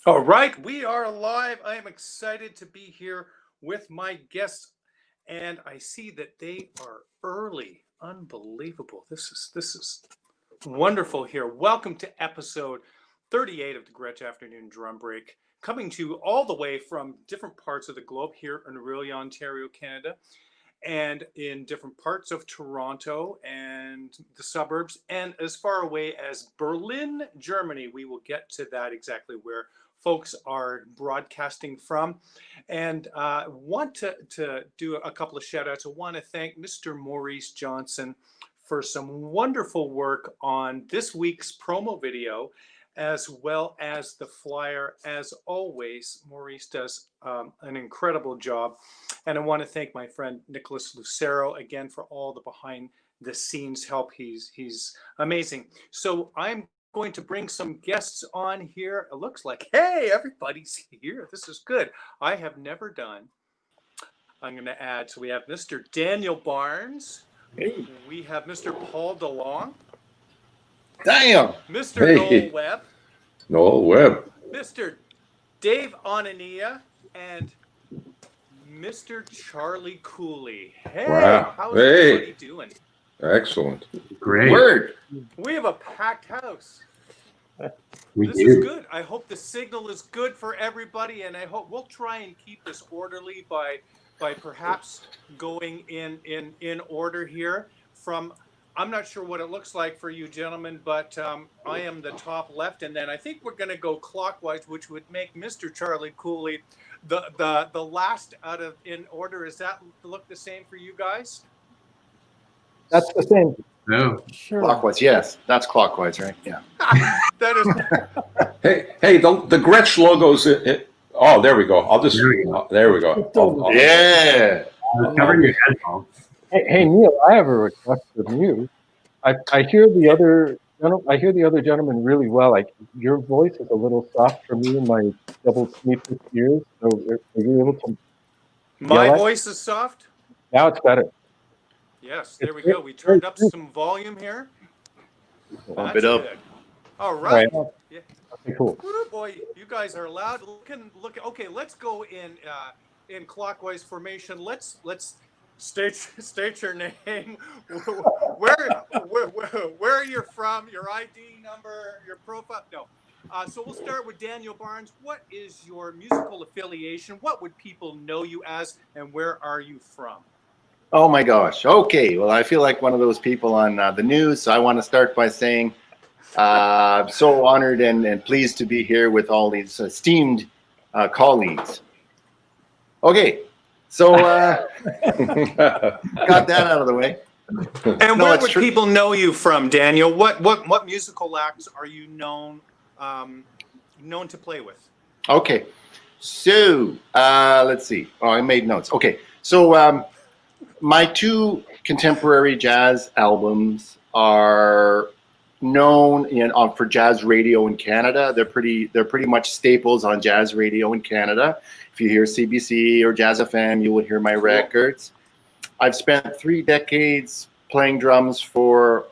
All right, we are live. I am excited to be here with my guests, and I see that they are early. Unbelievable. This is wonderful here. Welcome to episode 38 of the Gretsch Afternoon Drum Break, coming to you all the way from different parts of the globe here in Orillia, Ontario, Canada, and in different parts of Toronto and the suburbs, and as far away as Berlin, Germany. We will get to that exactly where folks are broadcasting from. And want to do a couple of shout outs. I want to thank Mr. Maurice Johnson for some wonderful work on this week's promo video, as well as the flyer. As always, Maurice does an incredible job. And I want to thank my friend Nicholas Lucero again for all the behind the scenes help. He's amazing. So I'm going to bring some guests on here. It looks like, hey, everybody's here. This is good. I have never done. I'm going to add, so we have Mr. Daniel Barnes. Hey. We have Mr. Paul DeLong. Damn. Mr. Hey. Noel Webb. Noel Webb. Mr. Dave Onania. And Mr. Charlie Cooley. Hey, Wow. how's Hey. everybody doing? Excellent. Great. Word. We have a packed house. We This do. is good. I hope the signal is good for everybody, and I hope we'll try and keep this orderly by perhaps going in order here. From, I'm not sure what it looks like for you gentlemen, but I am the top left, and then I think we're going to go clockwise, which would make Mr. Charlie Cooley the last out of in order. Does that look the same for you guys? That's the same. No. Sure. Clockwise, yes. That's clockwise, right? Yeah. That is. Hey, the Gretsch logo's oh, there we go. I'll just there we go. Yeah. Covering your head, Paul. Hey, Neil, I have a request from you. I hear the other gentleman really well. Like your voice is a little soft for me in my double sleepless ears. So are you able to? My yell at- voice is soft. Now it's better. Yes, there we go. We turned up some volume here. Bump it up. Good. All right. Yeah. Okay, cool. Woo, boy, you guys are loud. Okay, let's go in clockwise formation. Let's state your name. Where are you from? Your ID number, your profile. No. So we'll start with Daniel Barnes. What is your musical affiliation? What would people know you as, and where are you from? Oh my gosh. Okay. Well, I feel like one of those people on the news. So I want to start by saying I'm so honored and pleased to be here with all these esteemed colleagues. Okay. So got that out of the way. And No, where it's would true. people know you from, Daniel? What musical acts are you known to play with? Okay. So let's see. Oh, I made notes. Okay. So my two contemporary jazz albums are known for jazz radio in Canada. They're pretty much staples on jazz radio in Canada. If you hear CBC or Jazz FM, you will hear my records. I've spent 3 decades playing drums for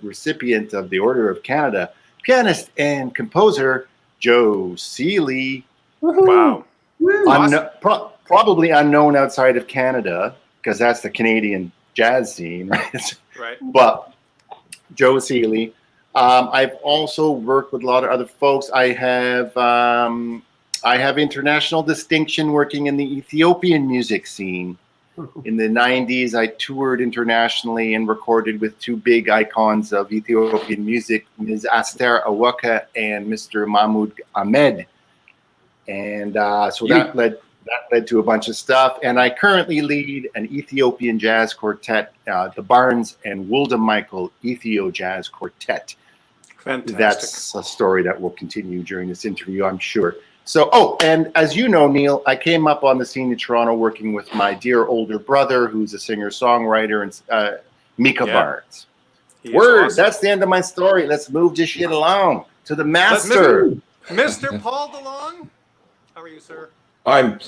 recipient of the Order of Canada, pianist and composer Joe Seeley. Wow. Awesome. Probably unknown outside of Canada, because that's the Canadian jazz scene, right? Right. But Joe Seeley. I've also worked with a lot of other folks. I have international distinction working in the Ethiopian music scene. In the 90s, I toured internationally and recorded with 2 big icons of Ethiopian music, Ms. Aster Awaka and Mr. Mahmoud Ahmed. And so that led to a bunch of stuff. And I currently lead an Ethiopian jazz quartet, the Barnes and Wulda Michael Ethio Jazz Quartet. Fantastic. That's a story that will continue during this interview, I'm sure. So, and as you know, Neil, I came up on the scene in Toronto working with my dear older brother, who's a singer-songwriter, and Mika Barnes. Word, awesome. That's the end of my story. Let's move this shit along to the master. Mr. Paul DeLong, how are you, sir? I'm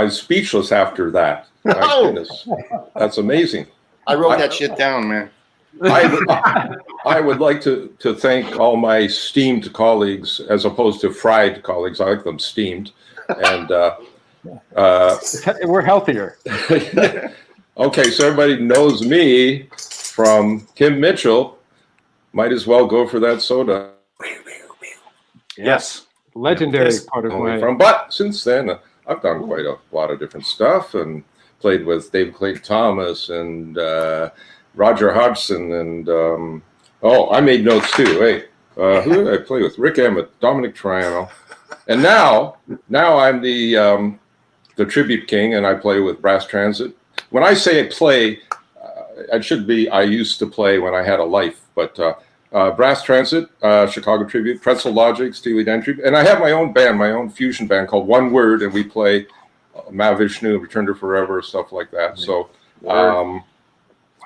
speechless after that. My Oh. goodness. That's amazing. I wrote that shit down, man. I would like to thank all my steamed colleagues as opposed to fried colleagues. I like them steamed. And We're healthier. okay, so everybody knows me from Kim Mitchell. Might as well go for that soda. Yes. Legendary Yes. part of Only my. from, but since then, I've done quite a lot of different stuff and played with David Clayton Thomas and Roger Hodgson and I made notes too. Hey, who did I play with? Rick Emmett, Dominic Triano, and now I'm the tribute king, and I play with Brass Transit. When I say play, I used to play when I had a life, but Brass Transit, Chicago Tribute, Pretzel Logic, Steely Dan Tribute, and I have my own band, my own fusion band called One Word, and we play Mahavishnu, Return to Forever, stuff like that. So,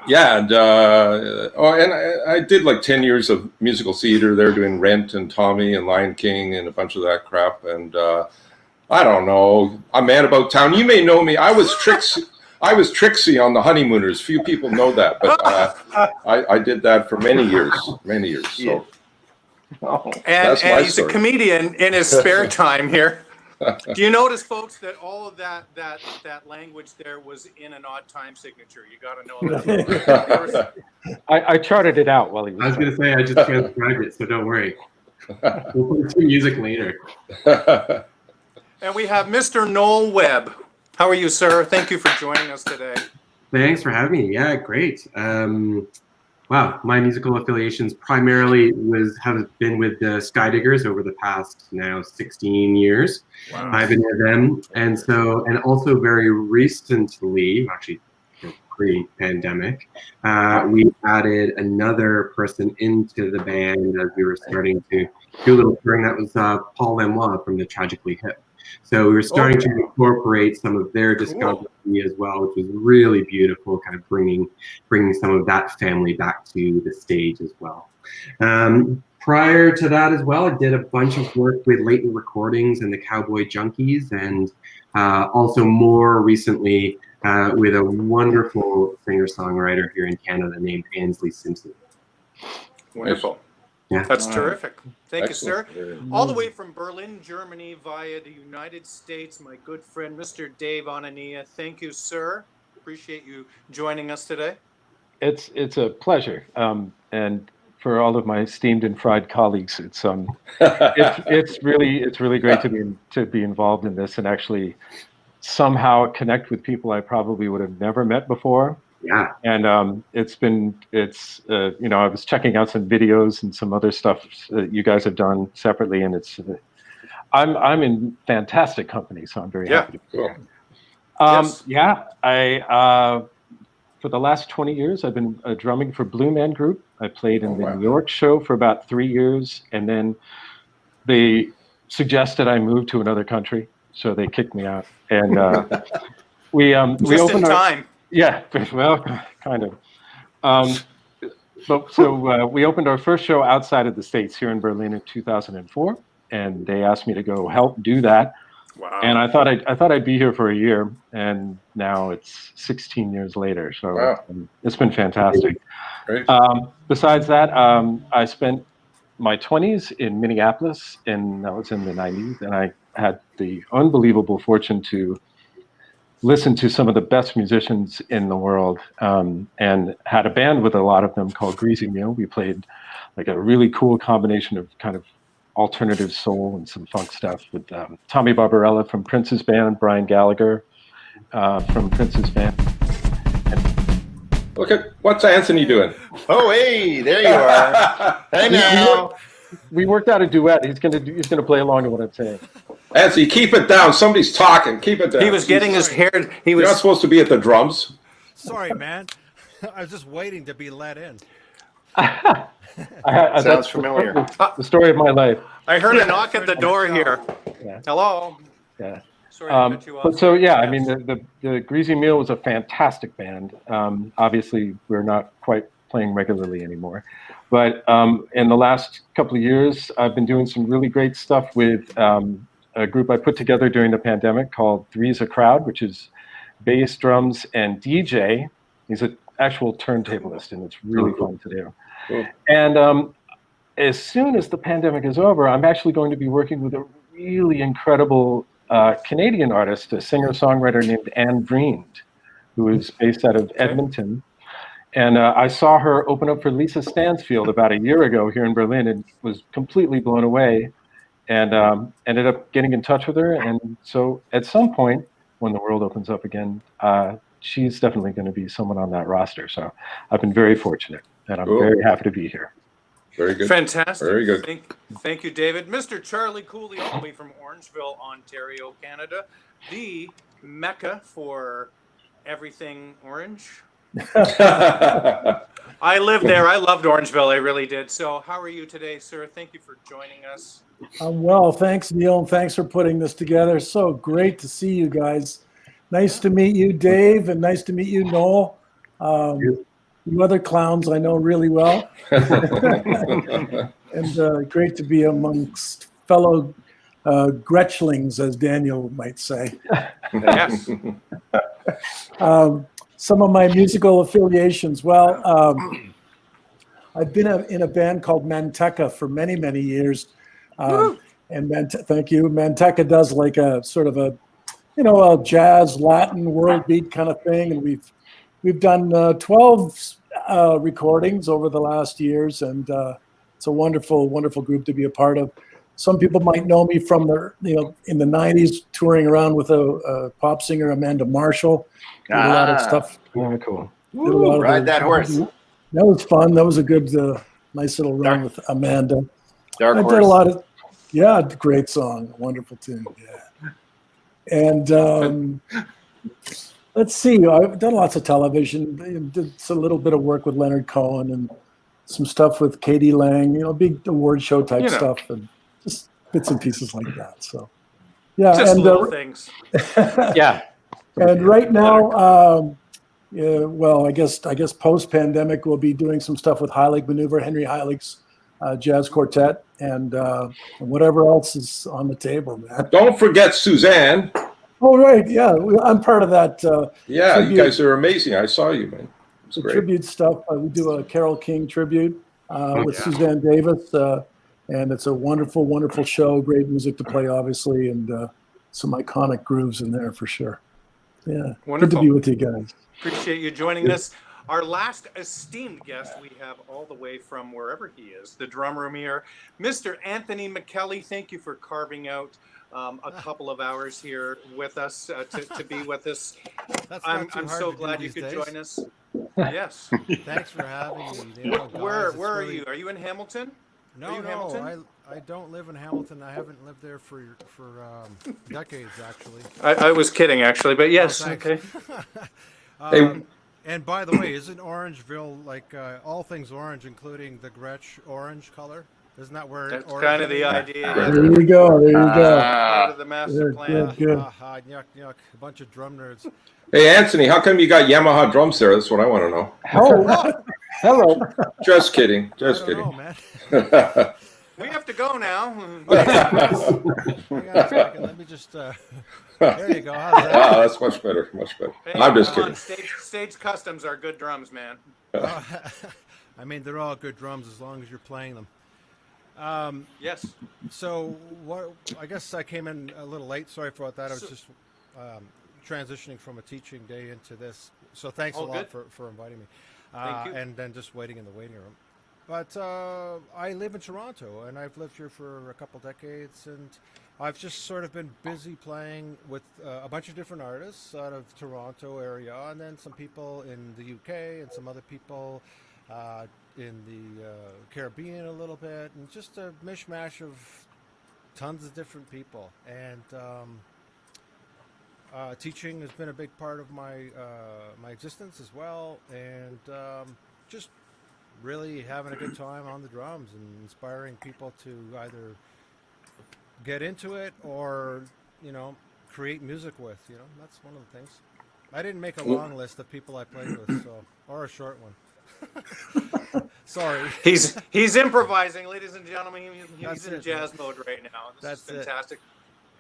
yeah, and I did like 10 years of musical theater there, doing Rent and Tommy and Lion King and a bunch of that crap. And I don't know, I'm Man About Town. You may know me. I was Trixie on The Honeymooners. Few people know that, but I did that for many years. So, And that's my he's story. a comedian in his spare time here. Do you notice, folks, that all of that language there was in an odd time signature? You got to know that. I charted it out while he was. I was going to say, I just transcribed it, so don't worry. We'll put some music later. And we have Mr. Noel Webb. How are you, sir? Thank you for joining us today. Thanks for having me. Yeah, great. Wow, my musical affiliations primarily have been with the Skydiggers over the past now 16 years. Wow. I've been with them, and also very recently, actually pre-pandemic, we added another person into the band as we were starting to do a little touring. That was Paul Lanois from the Tragically Hip. So we were starting to incorporate some of their discography as well, which was really beautiful, kind of bringing some of that family back to the stage as well. Prior to that as well, I did a bunch of work with Latent Recordings and the Cowboy Junkies, and also more recently with a wonderful singer-songwriter here in Canada named Ansley Simpson. Wonderful. Yeah. That's terrific. Thank you, sir. Excellent. All the way from Berlin, Germany, via the United States, my good friend, Mr. Dave Anania. Thank you, sir. Appreciate you joining us today. It's a pleasure, and for all of my steamed and fried colleagues, it's really great to be involved in this and actually somehow connect with people I probably would have never met before. Yeah. And I was checking out some videos and some other stuff that you guys have done separately, and I'm in fantastic company, so I'm very happy to be here. Yes. I for the last 20 years, I've been drumming for Blue Man Group. I played in the New York show for about 3 years, and then they suggested I move to another country, so they kicked me out. And we opened in time. Yeah, well, kind of. We opened our first show outside of the States here in Berlin in 2004, and they asked me to go help do that. Wow. And I thought I'd be here for a year, and now it's 16 years later. So it's been fantastic. Great. Besides that, I spent my 20s in Minneapolis, and that was in the 90s, and I had the unbelievable fortune to listen to some of the best musicians in the world, and had a band with a lot of them called Greasy Meal. We played like a really cool combination of kind of alternative soul and some funk stuff with Tommy Barbarella from Prince's band, Brian Gallagher from Prince's band. Look at what's Anthony doing? Oh, hey, there you are. Hey now. We worked out a duet. He's gonna play along to what I'm saying. Anthony, keep it down. Somebody's talking. Keep it down. He was getting his hair. You're not supposed to be at the drums. Sorry, man. I was just waiting to be let in. Sounds familiar. The story of my life. I heard a knock at the door here. Yeah. Hello. Yeah. Sorry to cut you off. But so yeah, I mean the Greasy Meal was a fantastic band. Obviously, we're not quite playing regularly anymore, but in the last couple of years, I've been doing some really great stuff with a group I put together during the pandemic called Three's a Crowd, which is bass, drums, and DJ. He's a actual turntablist, and it's really fun to do. Cool. And as soon as the pandemic is over, I'm actually going to be working with a really incredible Canadian artist, a singer-songwriter named Anne Vriend, who is based out of Edmonton. And I saw her open up for Lisa Stansfield about a year ago here in Berlin, and was completely blown away, and ended up getting in touch with her. And so at some point, when the world opens up again, she's definitely going to be someone on that roster. So I've been very fortunate, and I'm very happy to be here. Very good. Fantastic. Very good. Thank you, David. Mr. Charlie Cooley, all the way from Orangeville, Ontario, Canada, the mecca for everything orange. I lived there. I loved Orangeville. I really did. So how are you today, sir? Thank you for joining us. I'm well. Thanks, Neil, and thanks for putting this together. So great to see you guys. Nice to meet you, Dave, and nice to meet you, Noel. You other clowns I know really well. And great to be amongst fellow Gretchlings, as Daniel might say. Yes. Some of my musical affiliations. Well, I've been in a band called Manteca for many, many years. And thank you. Manteca does like a sort of a jazz, Latin, world beat kind of thing. And we've done 12 recordings over the last years, and it's a wonderful, wonderful group to be a part of. Some people might know me from in the 90s, touring around with a pop singer, Amanda Marshall. Did a lot of stuff. Very cool. Ooh, ride that horse. That was fun. That was a good, nice little run with Amanda. Dark I Horse. did a lot of, great song, wonderful tune. Yeah. And let's see, I've done lots of television. Did a little bit of work with Leonard Cohen and some stuff with Katie Lang, big award show type stuff, and just bits and pieces like that. So, yeah. Just and, little things. Yeah. And right now, well, I guess post-pandemic we'll be doing some stuff with Heilig Maneuver, Henry Heilig's jazz quartet, and whatever else is on the table, man. Don't forget Suzanne. Oh, right, yeah, I'm part of that. Yeah, tribute, you guys are amazing. I saw you, man. It's great. Tribute stuff. We do a Carole King tribute with Suzanne Davis, and it's a wonderful, wonderful show. Great music to play, obviously, and some iconic grooves in there for sure. Yeah, Wonderful. Good to be with you guys. Appreciate you joining us. Our last esteemed guest we have all the way from wherever he is, the drum room here, Mr. Anthony McKelly. Thank you for carving out a couple of hours here with us to be with us. I'm so glad you could join us. Yes. Thanks for having me. Neil. Where Guys, are you? Are you in Hamilton? No, Are you Hamilton? I don't live in Hamilton. I haven't lived there for decades, actually. I was kidding, actually, but yes. Oh, thanks. Okay. And by the way, isn't Orangeville like all things orange, including the Gretsch orange color? Isn't that where? That's kind of the idea. There you go. There you go. Part of the master plan. Good. Yuck, yuck. A bunch of drum nerds. Hey, Anthony, how come you got Yamaha drums there? That's what I want to know. Oh, hello. Just kidding. Just I kidding. don't know, man. We have to go now. Hang on a second. Let me just. There you go. How's that? Wow, that's much better. Much better. Hey, I'm just come on, kidding. Stage Customs are good drums, man. I mean, they're all good drums as long as you're playing them. Yes. So what? I guess I came in a little late. Sorry about that. I was just transitioning from a teaching day into this. So thanks a lot for inviting me. Thank you. And then just waiting in the waiting room. But I live in Toronto, and I've lived here for a couple decades, and I've just sort of been busy playing with a bunch of different artists out of Toronto area, and then some people in the UK and some other people in the Caribbean a little bit, and just a mishmash of tons of different people. And teaching has been a big part of my my existence as well, and just really having a good time on the drums and inspiring people to either get into it or, create music with, that's one of the things. I didn't make a long list of people I played with, or a short one. Sorry. He's improvising, ladies and gentlemen. He's in it. jazz mode right now. This is That's fantastic.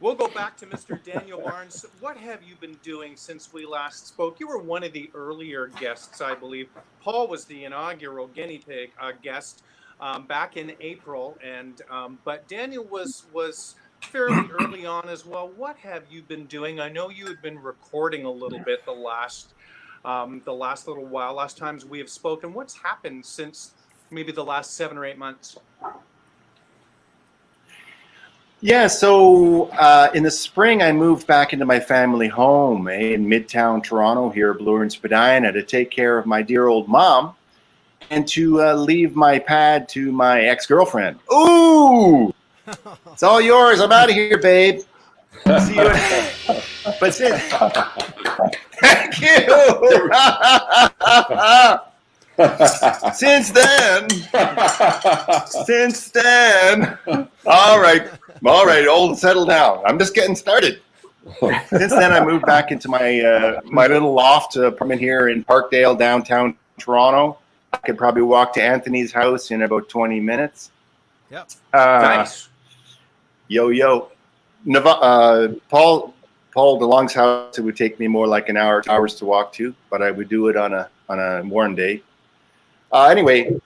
We'll go back to Mr. Daniel Barnes. What have you been doing since we last spoke? You were one of the earlier guests, I believe. Paul was the inaugural guinea pig guest back in April, and but Daniel was fairly early on as well. What have you been doing? I know you had been recording a little bit the last little while. Last times we have spoken. What's happened since maybe the last 7 or 8 months? Yeah, so in the spring, I moved back into my family home in Midtown Toronto here, Bloor and Spadina, to take care of my dear old mom and to leave my pad to my ex-girlfriend. Ooh! It's all yours. I'm out of here, babe. See you. But since... Thank you! Since then, all right, settle down. I'm just getting started. Since then, I moved back into my my little loft apartment here in Parkdale, downtown Toronto. I could probably walk to Anthony's house in about 20 minutes. Yep. Nice. Yo. Paul DeLong's house, it would take me more like an hour, 2 hours to walk to, but I would do it on a warm day. Anyway,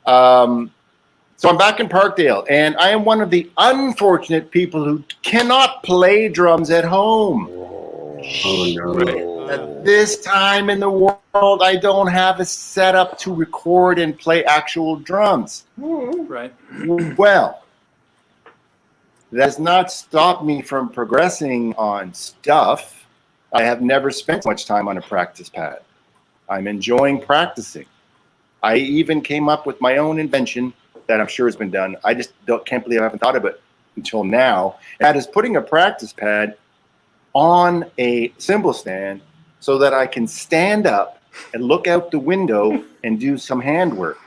so I'm back in Parkdale, and I am one of the unfortunate people who cannot play drums at home. Oh no. At this time in the world, I don't have a setup to record and play actual drums. Right. Well, that has not stopped me from progressing on stuff. I have never spent much time on a practice pad. I'm enjoying practicing. I even came up with my own invention that I'm sure has been done. I just can't believe I haven't thought of it until now. That is putting a practice pad on a cymbal stand so that I can stand up and look out the window and do some handwork.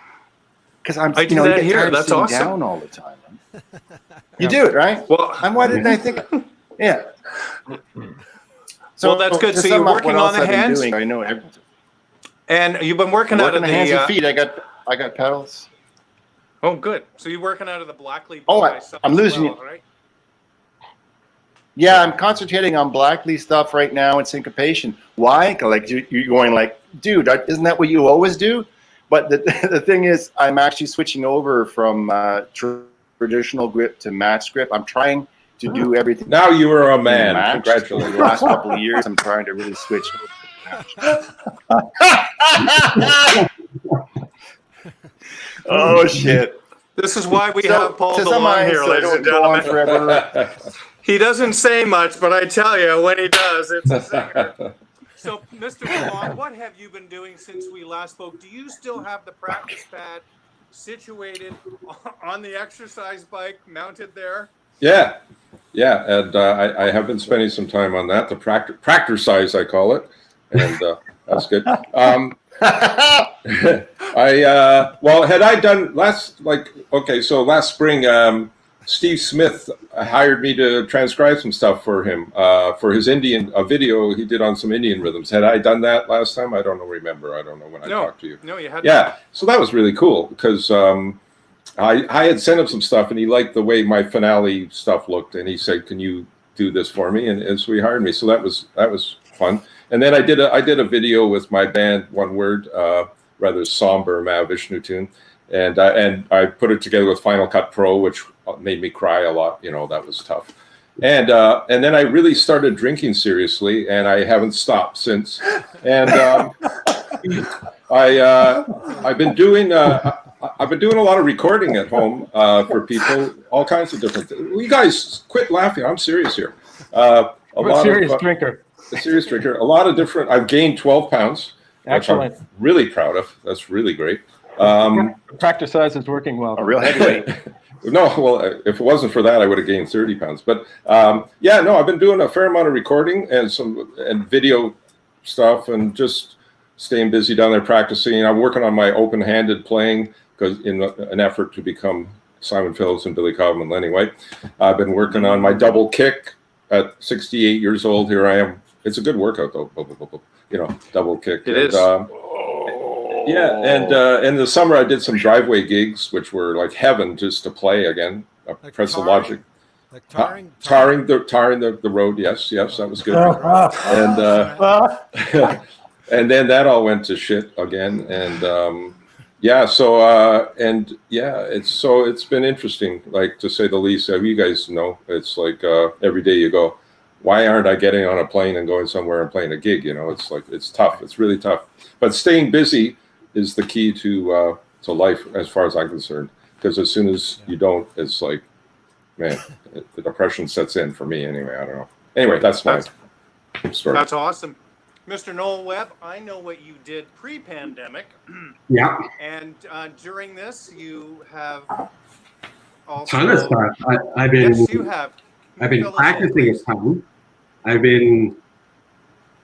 Because I do that here. That's sitting awesome. down all the time. You do it, right? Well, Why didn't I think? Yeah. So well, that's good. to So sum you're up working what on else the I've been hands, doing, I know everything. and you've been working out of Working the hands the. and feet. I got pedals. Oh, good. So you're working out of the Blackley. Oh, by yourself I'm as losing well, it. right? Yeah, I'm concentrating on Blackley stuff right now and syncopation. Why? Like you're going like, dude, isn't that what you always do? But the thing is, I'm actually switching over from traditional grip to match grip. I'm trying to do everything. Now you are a man. matched. Congratulations. The last couple of years, I'm trying to really switch. Oh shit! This is why we So, have Paul to DeLong summarize, here, so I ladies don't and go on gentlemen. forever. He doesn't say much, but I tell you, when he does, it's a zinger. So, Mr. DeLong, what have you been doing since we last spoke? Do you still have the practice pad situated on the exercise bike mounted there? Yeah, and I have been spending some time on that. The practice size, I call it, and that's good. Had I done last spring, Steve Smith hired me to transcribe some stuff for him for his a video he did on some Indian rhythms. Had I done that last time? I don't remember. I don't know when I talked to you. No, you hadn't. Yeah, so that was really cool because I had sent him some stuff and he liked the way my finale stuff looked, and he said, "Can you do this for me?" And so he hired me. So that was fun. And then I did a video with my band, One Word, rather somber Mahavishnu tune, and I put it together with Final Cut Pro, which made me cry a lot. You know, that was tough. And then I really started drinking seriously, and I haven't stopped since. And I've been doing a lot of recording at home for people, all kinds of different things. You guys quit laughing. I'm serious here. I'm a serious drinker. A serious drinker. A lot of different. I've gained 12 pounds. Excellent. Which I'm really proud of. That's really great. Practice size is working well. A real heavyweight. No, well, if it wasn't for that, I would have gained 30 pounds. But I've been doing a fair amount of recording and video stuff, and just staying busy down there practicing. I'm working on my open-handed playing because in an effort to become Simon Phillips and Billy Cobham and Lenny White. I've been working on my double kick at 68 years old. Here I am. It's a good workout though. You know, double kick. It is. In the summer I did some driveway gigs, which were like heaven just to play again. Like Press the car? Logic. Like tarring the road. Yes, that was good. And Ah, and then that all went to shit again. And it's been interesting, like, to say the least. You guys know, it's like every day you go, why aren't I getting on a plane and going somewhere and playing a gig? It's like, it's tough. It's really tough. But staying busy is the key to life, as far as I'm concerned. Because as soon as you don't, it's like, man, the depression sets in for me anyway. I don't know. Anyway, that's my story. That's awesome. Mr. Noel Webb, I know what you did pre-pandemic. Yeah, And during this, you have also... ton of stuff. I've been Yes, you have. I've been practicing a ton. I've been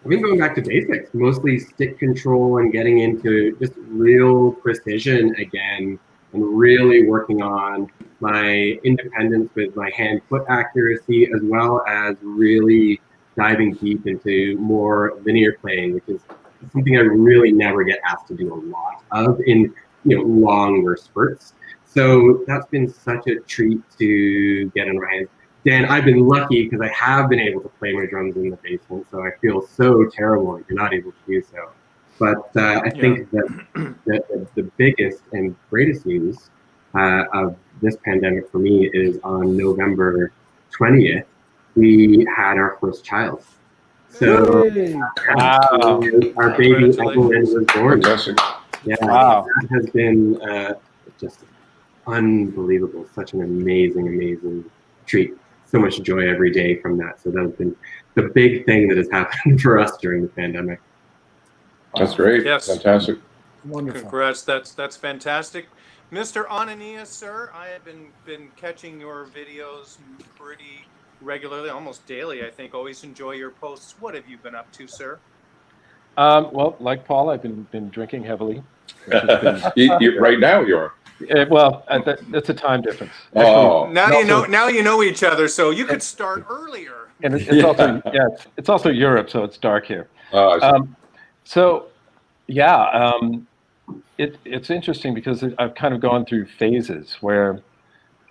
going back to basics, mostly stick control and getting into just real precision again, and really working on my independence with my hand-foot accuracy, as well as really diving deep into more linear playing, which is something I really never get asked to do a lot of in longer spurts. So that's been such a treat to get in my hands. Dan, I've been lucky because I have been able to play my drums in the basement, so I feel so terrible that you're not able to do so. But I think that the biggest and greatest news of this pandemic for me is on November 20th, we had our first child. So our baby Evelyn was born. Yeah, Wow. that has been just unbelievable. Such an amazing treat. So much joy every day from that. So that has been the big thing that has happened for us during the pandemic. That's great. Yes. Fantastic. wonderful. Congrats. That's fantastic. Mr. Ananias, sir, I have been catching your videos pretty regularly, almost daily, I think. Always enjoy your posts. What have you been up to, sir? Well, like Paul, I've been drinking heavily. Which has been, Right now you are. That's a time difference. Oh. Now you know each other, so you could start earlier. And it's also it's also Europe, so it's dark here. I see. It's interesting because I've kind of gone through phases where,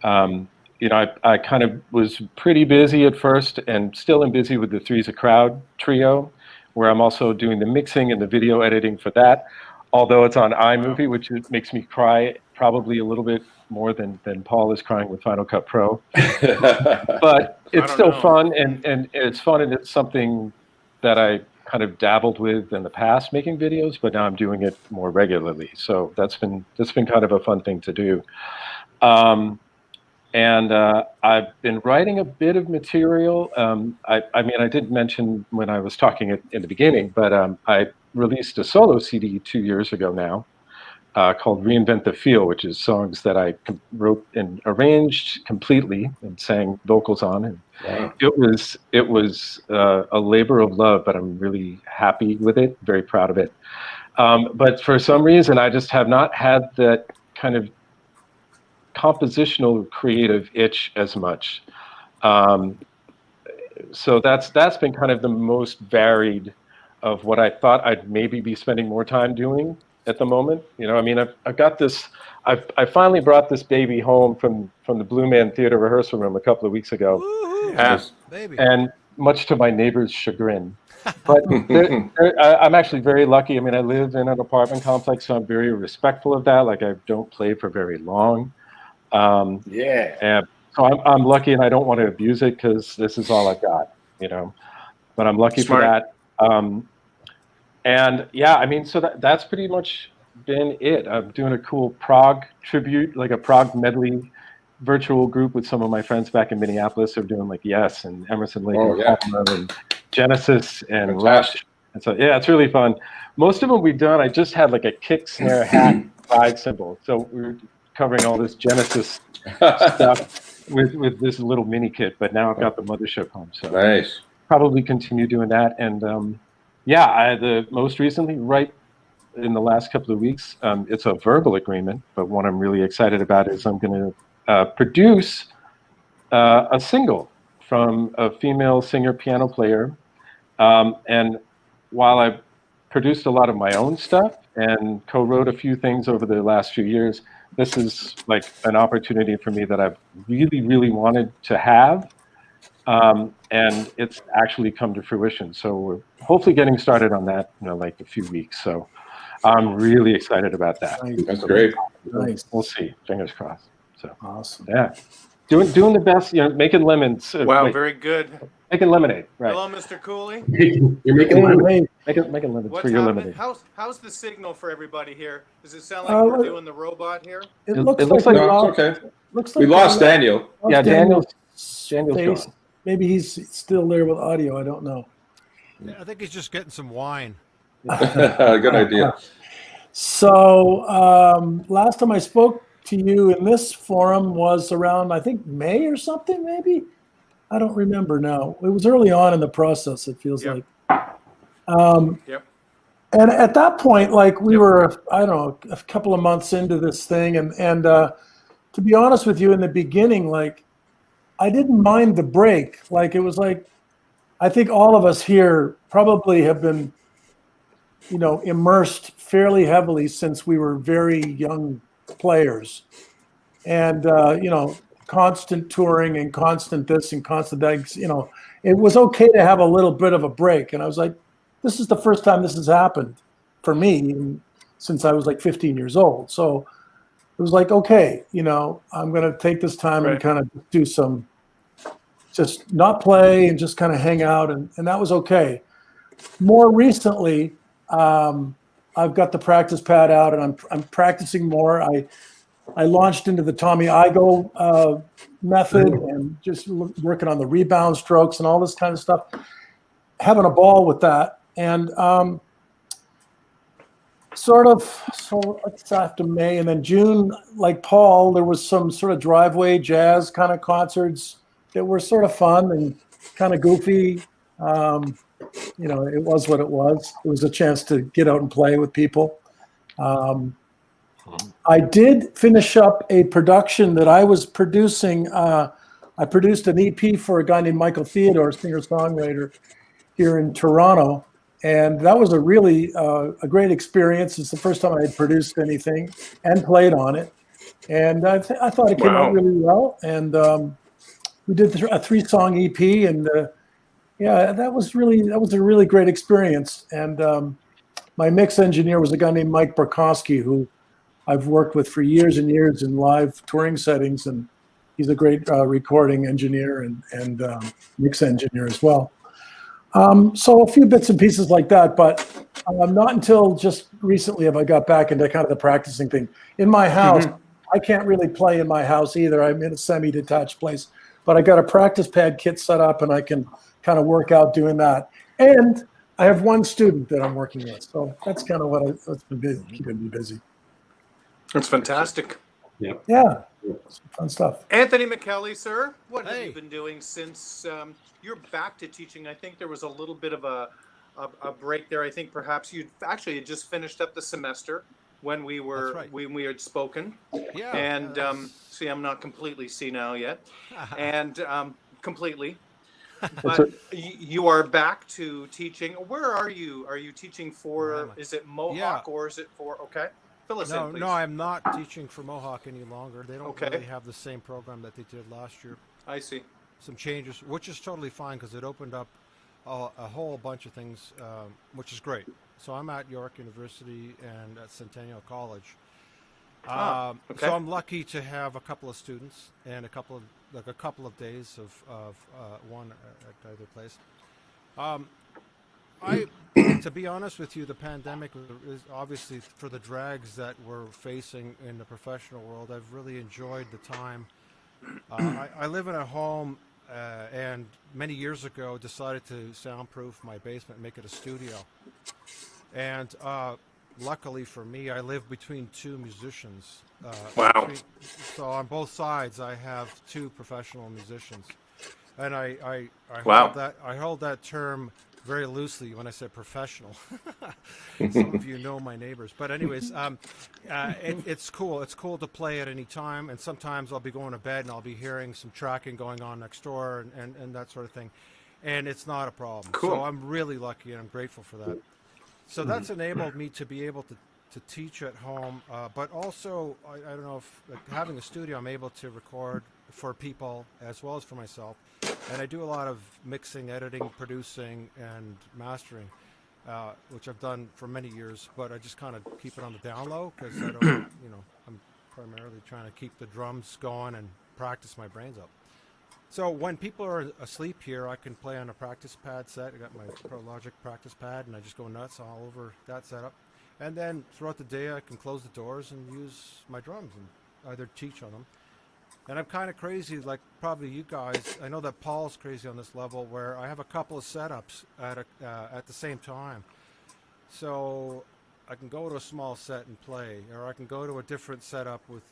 I kind of was pretty busy at first, and still am busy with the Three's a Crowd trio, where I'm also doing the mixing and the video editing for that. Although it's on iMovie, which makes me cry probably a little bit more than Paul is crying with Final Cut Pro. But it's still fun, and it's fun, and it's something that I kind of dabbled with in the past, making videos, but now I'm doing it more regularly. So that's been kind of a fun thing to do. And I've been writing a bit of material. I did mention when I was talking in the beginning, but I released a solo CD 2 years ago now called Reinvent the Feel, which is songs that I wrote and arranged completely and sang vocals on. And Wow. it was a labor of love, but I'm really happy with it, very proud of it. But for some reason, I just have not had that kind of compositional creative itch as much. So that's been kind of the most varied of what I thought I'd maybe be spending more time doing at the moment. I've got this. I finally brought this baby home from the Blue Man Theater rehearsal room a couple of weeks ago. Woohoo! Baby. And much to my neighbor's chagrin. But I'm actually very lucky. I live in an apartment complex, so I'm very respectful of that. Like, I don't play for very long. And so I'm lucky, and I don't want to abuse it because this is all I've got, but I'm lucky for that. So that's pretty much been it. I'm doing a cool prog tribute, like a prog medley virtual group with some of my friends back in Minneapolis. They're doing like Yes and Emerson, Lake and Palmer and Genesis and Rush. And so, it's really fun. Most of them we've done, I just had like a kick, snare, hat, ride cymbal. So we were covering all this Genesis stuff with this little mini kit, but now I've got the mothership home. So Nice. Probably continue doing that. And the most recently, right in the last couple of weeks, it's a verbal agreement, but what I'm really excited about is I'm going to produce a single from a female singer piano player. And while I've produced a lot of my own stuff and co-wrote a few things over the last few years, this is like an opportunity for me that I've really, really wanted to have. And it's actually come to fruition. So we're hopefully getting started on that, like a few weeks. So I'm really excited about that. Nice. That's great. Nice. We'll see. Fingers crossed. So Awesome. yeah, doing the best. Making lemons. Wow, wait, very good. making lemonade. Right. Hello, Mr. Cooley. You're making Hey, lemonade. hey, Making lemons What's for your happening? lemonade. How's the signal for everybody here? Does it sound like we're doing the robot here? it It looks looks like, like- we No, lost- it's okay. looks We like lost Daniel. Yeah, Daniel's face. gone. Maybe he's still there with audio. I don't know. Yeah, I think he's just getting some wine. Good idea. So last time I spoke to you in this forum was around, I think, May or something, maybe? I don't remember now. It was early on in the process, it feels Yep. like. Yep. And at that point, like we Yep. were, I don't know, a couple of months into this thing. And to be honest with you, in the beginning, like I didn't mind the break. Like it was like, I think all of us here probably have been, immersed fairly heavily since we were very young players. And, constant touring and constant this and constant that, it was okay to have a little bit of a break. And I was like, this is the first time this has happened for me since I was like 15 years old. So it was like, okay, I'm going to take this time and Right. kind of do just not play and just kind of hang out. And that was okay. More recently, I've got the practice pad out and I'm practicing more. I launched into the Tommy Igo method and just working on the rebound strokes and all this kind of stuff, having a ball with that. And so it's after May and then June, like Paul, there was some sort of driveway jazz kind of concerts that were sort of fun and kind of goofy. It was what it was. It was a chance to get out and play with people. I did finish up a production that I was producing. I produced an EP for a guy named Michael Theodore, singer-songwriter here in Toronto. And that was a really a great experience. It's the first time I had produced anything and played on it. And I thought it came Wow. out really well. And we did a 3-song EP. And that was a really great experience. And my mix engineer was a guy named Mike Burkowski, who I've worked with for years and years in live touring settings, and he's a great recording engineer and mix engineer as well. So a few bits and pieces like that, but not until just recently have I got back into kind of the practicing thing. In my house, I can't really play in my house either. I'm in a semi-detached place, but I got a practice pad kit set up and I can kind of work out doing that. And I have one student that I'm working with, so that's kind of what's been keeping me busy. That's fantastic. Yeah, some fun stuff. Anthony McKelly, sir, what have Hey. you been doing since you're back to teaching? I think there was a little bit of a break there. I think perhaps you actually had just finished up the semester when we were That's right. when we had spoken. Yeah. And yeah, that's- see, I'm not completely senile yet, and completely. But you are back to teaching. Where are you? Are you teaching Where am for? I? Is it Mohawk Yeah. or is it for? Okay, fill us no, in, please. no, I'm not teaching for Mohawk any longer. They don't Okay. really have the same program that they did last year. I see. Some changes, which is totally fine because it opened up a whole bunch of things, which is great. So I'm at York University and at Centennial College. Okay. So I'm lucky to have a couple of students and a couple of days of one at either place. To be honest with you, the pandemic is obviously for the drags that we're facing in the professional world. I've really enjoyed the time. I live in a home and many years ago decided to soundproof my basement and make it a studio. And luckily for me, I live between two musicians. Wow. So on both sides, I have two professional musicians, and I Wow. hold that term very loosely when I say professional. Some of you know my neighbors, but anyways, it's cool. It's cool to play at any time, and sometimes I'll be going to bed and I'll be hearing some tracking going on next door and that sort of thing, and it's not a problem. Cool. So I'm really lucky and I'm grateful for that. So that's enabled me to be able to to teach at home, but also I don't know if having a studio, I'm able to record for people as well as for myself, and I do a lot of mixing, editing, producing, and mastering, which I've done for many years. But I just kind of keep it on the down low because I don't, I'm primarily trying to keep the drums going and practice my brains up. So when people are asleep here, I can play on a practice pad set. I got my ProLogic practice pad, and I just go nuts all over that setup. And then throughout the day, I can close the doors and use my drums and either teach on them. And I'm kind of crazy, like probably you guys. I know that Paul's crazy on this level, where I have a couple of setups at the same time. So I can go to a small set and play, or I can go to a different setup with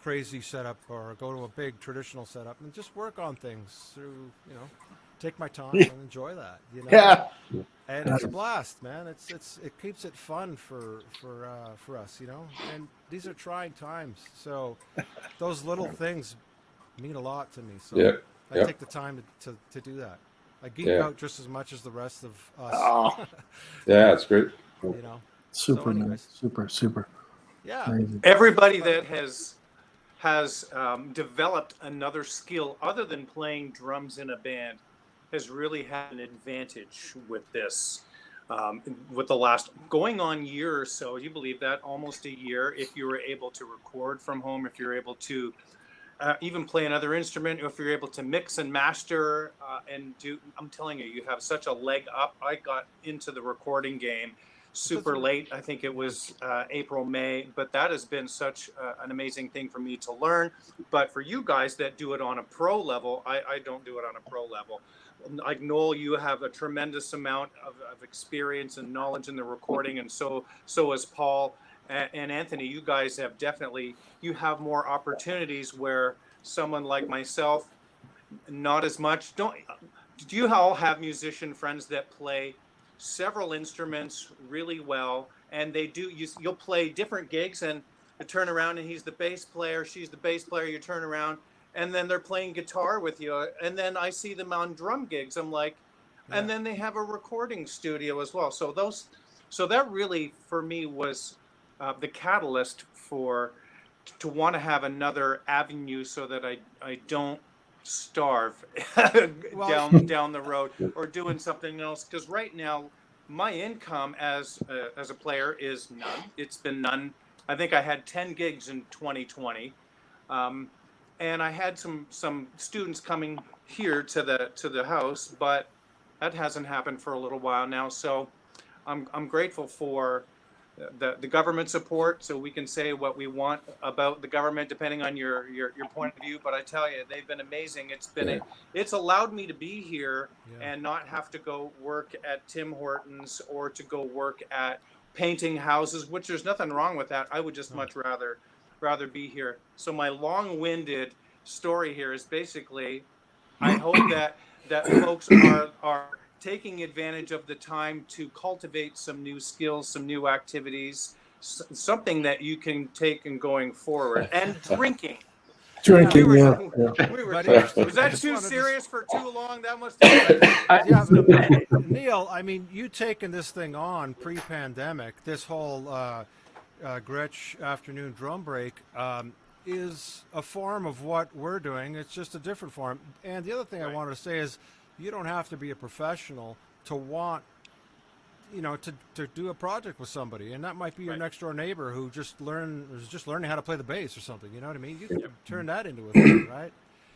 crazy setup, or go to a big traditional setup and just work on things through, take my time and enjoy that, Yeah. And it's a blast, man. It keeps it fun for us, and these are trying times, so those little things mean a lot to me. So Yeah. I take the time to do that. I geek out just as much as the rest of us. Oh. Yeah, it's great. Super, So man. anyways. Super. Yeah. Amazing. Everybody that has developed another skill other than playing drums in a band has really had an advantage with this. With the last going on year or so, you believe that almost a year, if you were able to record from home, if you're able to even play another instrument, if you're able to mix and master and do, I'm telling you, you have such a leg up. I got into the recording game super late. I think it was April, May, but that has been such an amazing thing for me to learn. But for you guys that do it on a pro level, I don't do it on a pro level. Like Noel, you have a tremendous amount of experience and knowledge in the recording, and so is Paul and Anthony. You guys have definitely, you have more opportunities where someone like myself, not as much. Do you all have musician friends that play several instruments really well, and you'll play different gigs, and you turn around and he's the bass player, she's the bass player, you turn around and then they're playing guitar with you, and then I see them on drum gigs, I'm like, and then they have a recording studio as well. So that really for me was the catalyst to want to have another avenue so that I don't starve down the road or doing something else, because right now my income as a player is none. It's been none. I think I had 10 gigs in 2020, and I had some students coming here to the house, but that hasn't happened for a little while now. So I'm grateful for the government support, so we can say what we want about the government depending on your point of view. But I tell you, they've been amazing. It's allowed me to be here and not have to go work at Tim Hortons or to go work at painting houses, which there's nothing wrong with that. I would just much rather be here. So my long-winded story here is basically, I hope that folks are taking advantage of the time to cultivate some new skills, some new activities, something that you can take in going forward. And drinking. Drinking, Was that too serious for too long? That must have been Neil, I mean, you taking this thing on pre-pandemic, this whole Gretsch afternoon drum break is a form of what we're doing. It's just a different form. And the other thing I wanted to say is, you don't have to be a professional to want, to do a project with somebody, and that might be your next door neighbor who is just learning how to play the bass or something. You know what I mean? You can turn that into a thing, right?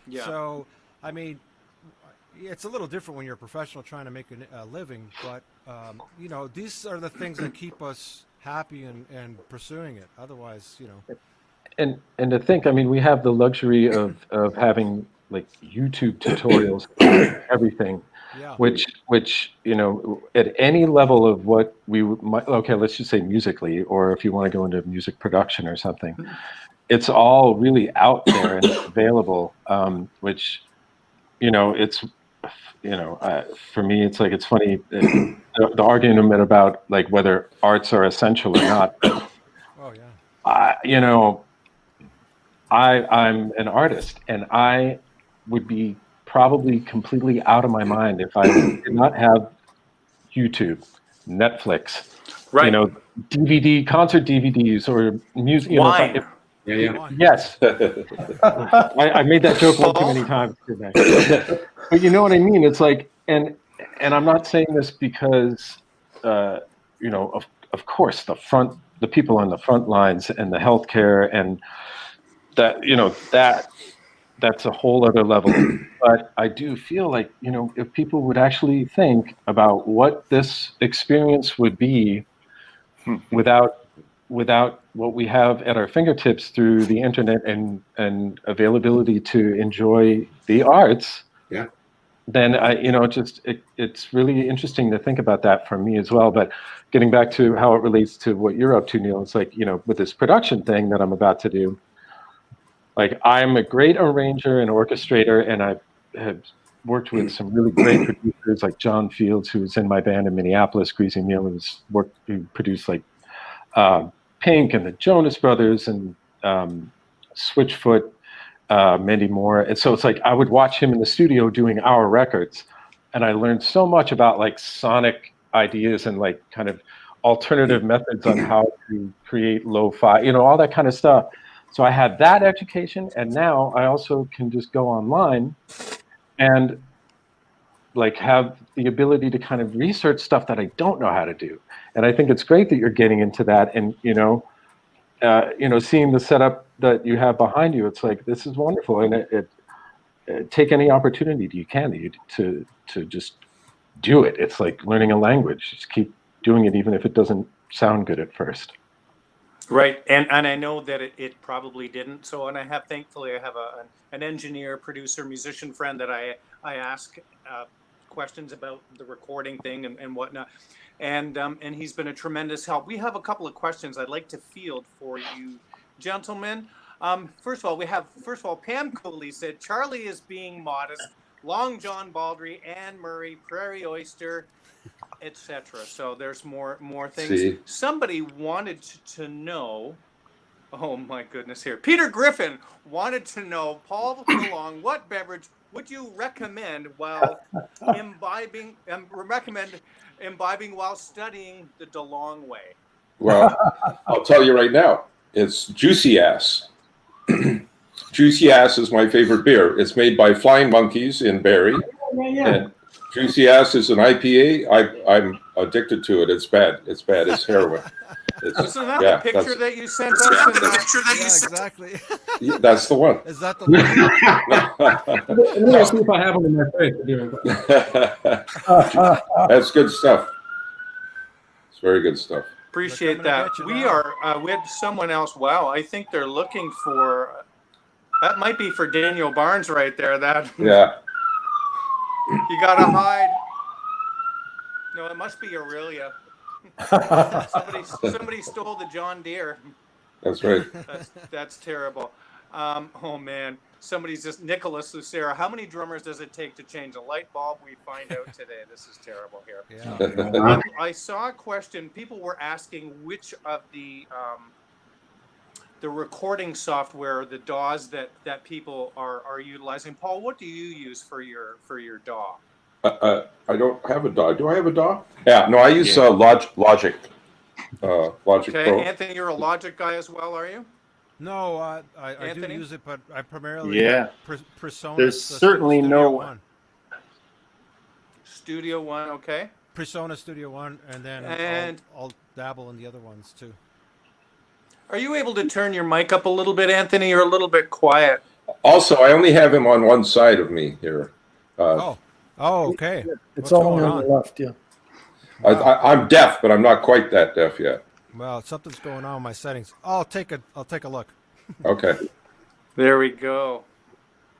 Yeah. So, I mean, it's a little different when you're a professional trying to make a living, but these are the things that keep us happy and pursuing it. Otherwise, And to think, I mean, we have the luxury of having like YouTube tutorials on everything, which at any level of what we might, okay, let's just say musically, or if you want to go into music production or something, it's all really out there and it's available, which it's for me, it's like, it's funny, the argument about like whether arts are essential or not. I'm an artist, and I would be probably completely out of my mind if I did not have YouTube, Netflix, Right. You know, DVD concert DVDs or music. You know, Wine. Yeah, yeah. Wine. yes, I made that joke one too many times today. But you know what I mean? It's like, and I'm not saying this because, you know, of course the people on the front lines and the healthcare and that, you know, that's a whole other level. But I do feel like, you know, if people would actually think about what this experience would be without what we have at our fingertips through the internet and availability to enjoy the arts, Yeah. then it's really interesting to think about that for me as well. But getting back to how it relates to what you're up to, Neil, it's like, you know, with this production thing that I'm about to do, like I'm a great arranger and orchestrator, and I have worked with some really great producers like John Fields, who's in my band in Minneapolis, Greasy Neil, who produced like Pink and the Jonas Brothers and Switchfoot, Mandy Moore. And so it's like I would watch him in the studio doing our records, and I learned so much about like sonic ideas and like kind of alternative methods on how to create lo-fi, you know, all that kind of stuff. So I had that education, and now I also can just go online and like have the ability to kind of research stuff that I don't know how to do. And I think it's great that you're getting into that, and seeing the setup that you have behind you, it's like, this is wonderful. And it take any opportunity you can to just do it. It's like learning a language. Just keep doing it, even if it doesn't sound good at first. Right, and I know that it probably didn't. So, and thankfully I have an engineer, producer, musician friend that I ask questions about the recording thing and whatnot, and he's been a tremendous help. We have a couple of questions I'd like to field for you, gentlemen. First of all, Pam Cooley said Charlie is being modest. Long John Baldry, Anne Murray, Prairie Oyster, etc. So there's more things. See? Somebody wanted to know. Oh my goodness! Here, Peter Griffin wanted to know, Paul DeLong, what beverage would you recommend while imbibing? Recommend imbibing while studying the DeLong way. Well, I'll tell you right now, it's Juicy Ass. Juicy Ass is my favorite beer. It's made by Flying Monkeys in Barrie. And Juicy Ass is an IPA. I'm addicted to it. It's bad. It's bad. It's heroin. Isn't that the picture that you sent us? Exactly. Yeah, that's the one. Is that the one? Let me see if I have them in my face. That's good stuff. It's very good stuff. Appreciate that. We are with someone else. Wow, I think they're looking for. That might be for Daniel Barnes right there. That. Yeah. You gotta hide. No, it must be Aurelia. Somebody stole the John Deere. That's right. That's terrible. Oh man, somebody's just Nicholas Lucera. How many drummers does it take to change a light bulb? We find out today. This is terrible here. Yeah. I saw a question. People were asking which of the recording software, the DAWs that people are utilizing. Paul, what do you use for your DAW? I don't have a DAW. Do I have a DAW? Yeah. No, I use Logic. Logic Okay, Pro. Anthony, you're a Logic guy as well, are you? No, I do use it, but I primarily Presonus. There's certainly Studio no One. Studio One, okay. Presonus Studio One, and then I'll dabble in the other ones too. Are you able to turn your mic up a little bit, Anthony? You're a little bit quiet. Also, I only have him on one side of me here. Okay. It's What's all going on the left, yeah. I'm deaf, but I'm not quite that deaf yet. Well, something's going on with my settings. I'll take a look. Okay. There we go.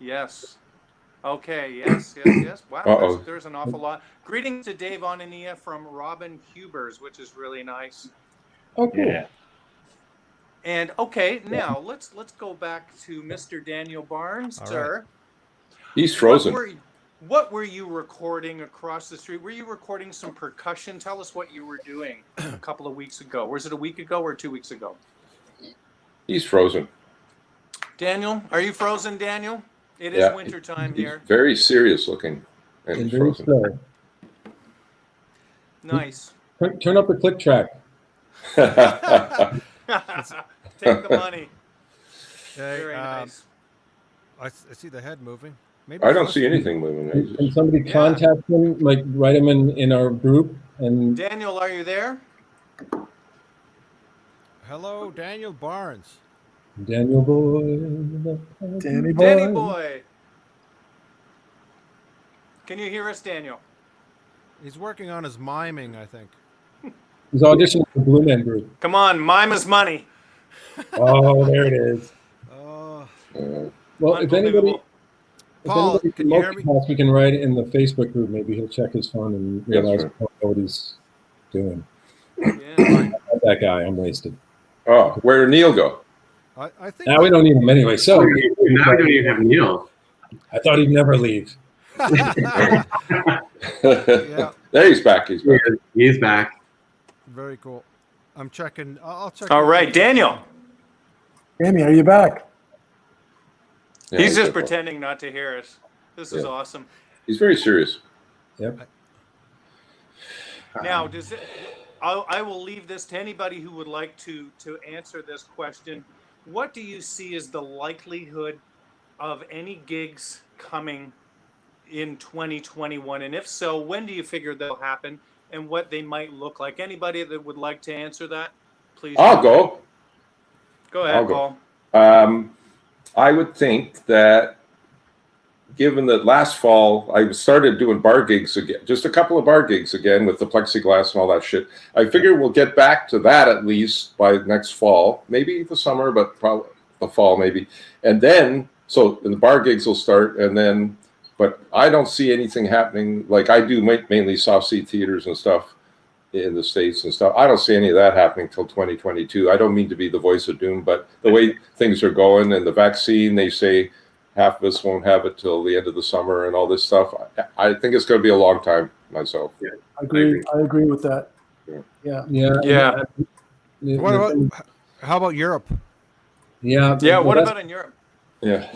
Yes. Okay. Yes. Wow. There's an awful lot. Greetings to Dave Onania from Robin Hubers, which is really nice. Oh, cool. Yeah. And okay, now let's go back to Mr. Daniel Barnes, All sir. right. He's frozen. What were you recording across the street? Were you recording some percussion? Tell us what you were doing a couple of weeks ago. Was it a week ago or 2 weeks ago? He's frozen. Daniel, are you frozen, Daniel? It is winter time He's here. very serious looking. And he's frozen. Nice. Turn up the click track. Take the money. Okay, Very nice. I see the head moving. Maybe I it's don't see listening. anything moving. Can somebody Yeah. contact him, like write him in our group? And Daniel, are you there? Hello, Daniel Barnes. Daniel boy, Danny Danny boy. boy. Can you hear us, Daniel? He's working on his miming, I think. he's auditioning for Blue Man Group. Come on, mime is money. Oh, there it is. Oh, Well, if anybody, Unbelievable. Paul, can can you hear me? multitask, we can write it in the Facebook group. Maybe he'll check his phone and realize right. what he's doing. Yeah. Not that guy, I'm wasted. Oh, where did Neil go? I think. Now we don't need him anyway. So Now we don't even have Neil. I thought he'd never leave. Yeah, There he's back. He's back. He's back. very cool. I'm checking. I'll check. All right, Daniel. Danny, are you back? Yeah, He's just back. pretending not to hear us. This is Yeah. awesome. He's very serious. Yep. Now, I will leave this to anybody who would like to answer this question. What do you see as the likelihood of any gigs coming in 2021? And if so, when do you figure they'll happen and what they might look like? Anybody that would like to answer that, please. I'll go. Go ahead, I'll go. Paul. I would think that given that last fall I started doing bar gigs again, just a couple of bar gigs again with the plexiglass and all that shit, I figure we'll get back to that at least by next fall, maybe the summer, but probably the fall maybe. And then, so the bar gigs will start, and then, but I don't see anything happening. Like I do mainly soft seat theaters and stuff in the States and stuff. I don't see any of that happening till 2022. I don't mean to be the voice of doom, but the way things are going and the vaccine, they say half of us won't have it till the end of the summer and all this stuff. I think it's going to be a long time myself. Yeah. I agree with that. Yeah. Yeah. What about? How about Europe? Yeah. Yeah, well, what that's- about in Europe? Yeah.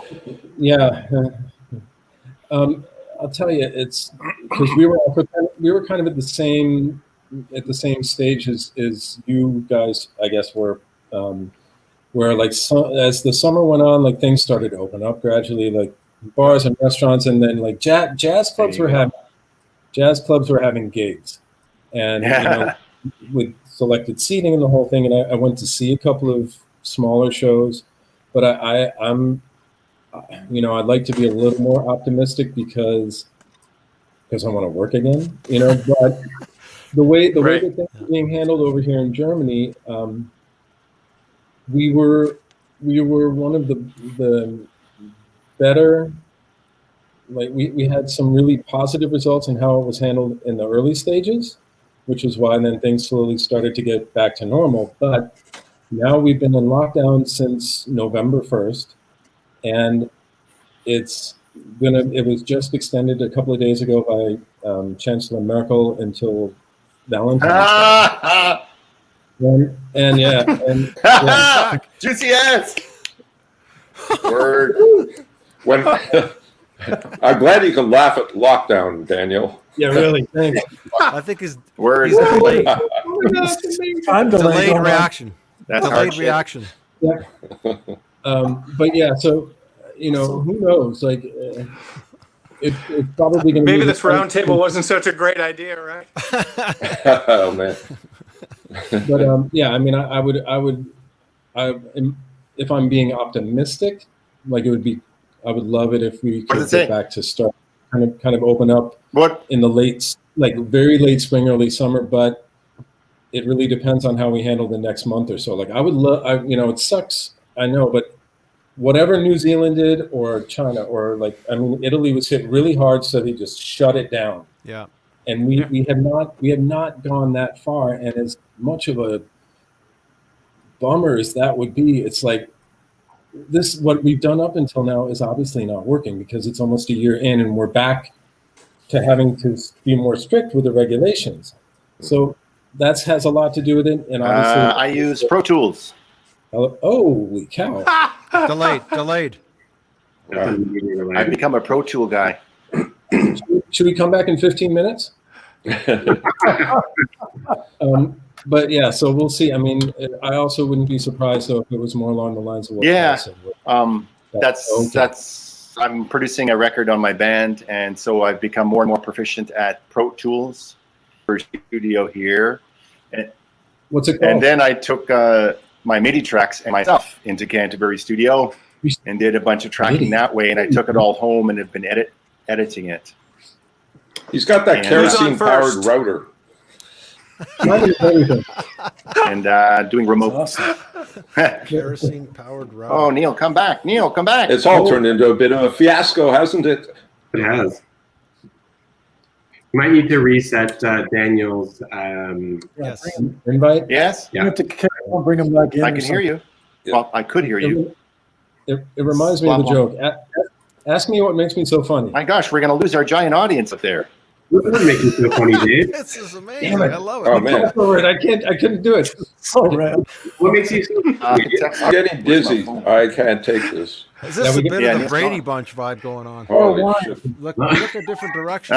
Yeah. I'll tell you, it's because we were kind of at the same stage as you guys, I guess, were, where like as the summer went on, like things started to open up gradually, like bars and restaurants, and then like jazz clubs were having gigs, and you know, with selected seating and the whole thing. And I went to see a couple of smaller shows, but I'm you know, I'd like to be a little more optimistic because I want to work again, you know. But the way Right. that things are being handled over here in Germany, we were one of the better. Like we had some really positive results in how it was handled in the early stages, which is why then things slowly started to get back to normal. But now we've been in lockdown since November 1st. And it was just extended a couple of days ago by Chancellor Merkel until Valentine's Day. And yeah, Juicy ass. Word. When I'm glad you can laugh at lockdown, Daniel. yeah, really, thanks. I think his Word. He's delayed. I'm delayed. Delayed reaction. That's hard Delayed shit. reaction. But yeah, so you know, who knows? Like, it's probably going to Maybe this round table wasn't such a great idea, right? Oh man. But yeah, I mean, I would, if I'm being optimistic, like I would love it if we What could does it get say? back to start, kind of open up What? in the like very late spring, early summer. But it really depends on how we handle the next month or so. Like I would love, you know, it sucks, I know, but whatever New Zealand did or China or like, I mean, Italy was hit really hard, so they just shut it down. Yeah. And we have not gone that far. And as much of a bummer as that would be, it's like what we've done up until now is obviously not working because it's almost a year in and we're back to having to be more strict with the regulations. So that has a lot to do with it. And obviously, I use Pro Tools. holy cow. Delayed. I've become a Pro Tool guy. Should we come back in 15 minutes? But yeah, so we'll see. I mean, I also wouldn't be surprised though if it was more along the lines of what Yeah. Paul said. That's I'm producing a record on my band, and so I've become more and more proficient at Pro Tools for studio here. What's it called? And then I took my MIDI tracks and my stuff into Canterbury Studio and did a bunch of tracking that way, and I took it all home and have been editing it. He's got that And, kerosene-powered router. And doing remote. Awesome. Kerosene powered router. Oh, Neil, come back. Neil, come back. It's all turned into a bit of a fiasco, hasn't it? It has. You might need to reset Daniel's. Yes. Invite? Yes, You have to bring them back in. I or can hear you. Yeah. Well, I could hear you. It reminds me of the joke. Ask me what makes me so funny. My gosh, we're going to lose our giant audience up there. What would make you so funny, Dave? This is amazing. I love it. Oh, man. I couldn't do it. So rad. What makes you so funny? I'm getting dizzy. I can't take this. Is this a bit Yeah, of the Neil's Brady gone. Bunch vibe going on? Holy wow. shit. Look a different direction.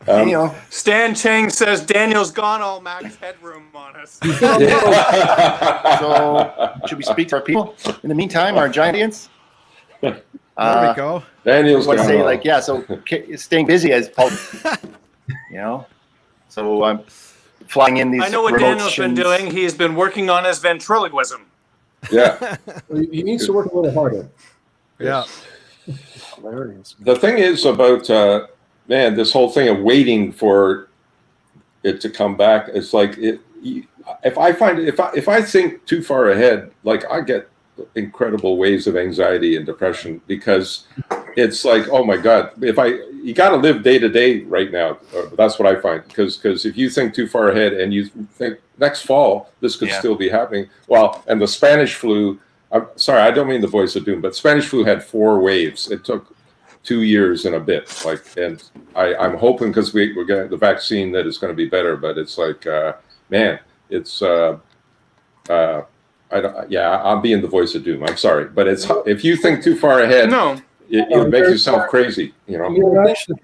Neil. Stan Chang says Daniel's gone all max headroom on us. So, should we speak to our people in the meantime, our giant audience? There we go. Daniel's I want to gone say, off. like, yeah, so staying busy as Paul, so I'm flying in these. I know what remote Daniel's been shins. doing. He's been working on his ventriloquism. Yeah. He needs to work a little harder. Yeah. Hilarious. The thing is about, man, this whole thing of waiting for it to come back, it's like, if I think too far ahead, like I get incredible waves of anxiety and depression because it's like, oh my God, you got to live day to day right now. That's what I find. Because if you think too far ahead and you think next fall, this could still be happening. Well, and the Spanish flu, I'm sorry, I don't mean the voice of doom, but Spanish flu had 4 waves. It took 2 years and a bit. And I'm hoping because we're getting the vaccine that it's going to be better, but it's like, man, it's, I'm being the voice of doom. I'm sorry, but it's if you think too far ahead, No. it makes yourself crazy. You know. You're actually,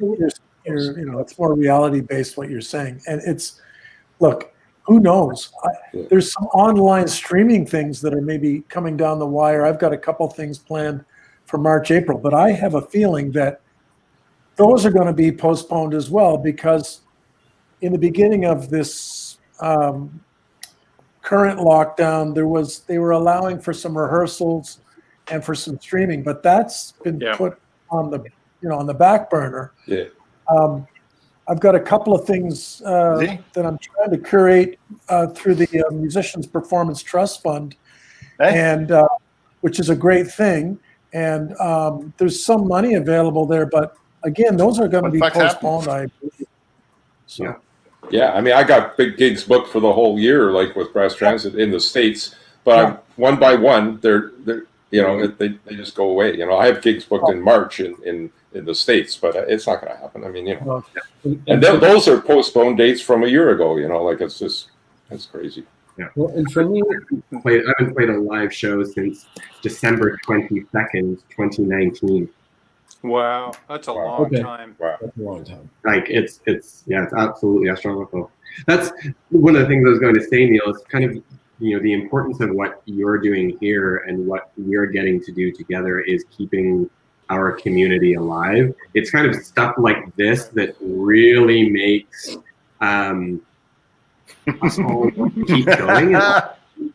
it's more reality based what you're saying, and look, who knows? There's some online streaming things that are maybe coming down the wire. I've got a couple things planned for March, April, but I have a feeling that those are going to be postponed as well because in the beginning of this current lockdown, they were allowing for some rehearsals and for some streaming, but that's been put on the back burner. Yeah. I've got a couple of things that I'm trying to curate through the Musicians Performance Trust Fund, and which is a great thing. And there's some money available there, but again, those are going to be postponed. I believe. So. Yeah, I mean, I got big gigs booked for the whole year, like with Brass Transit in the States. But one by one, they're they just go away. You know, I have gigs booked in March in the States, but it's not going to happen. I mean, you know, and those are postponed dates from a year ago. You know, like it's crazy. Yeah. Well, and for me, I haven't played a live show since December 22nd, 2019. Wow, that's a long time. Wow, that's a long time. Like it's absolutely astronomical. That's one of the things I was going to say, Neil. It's kind of the importance of what you're doing here and what we're getting to do together is keeping our community alive. It's kind of stuff like this that really makes us all keep going. And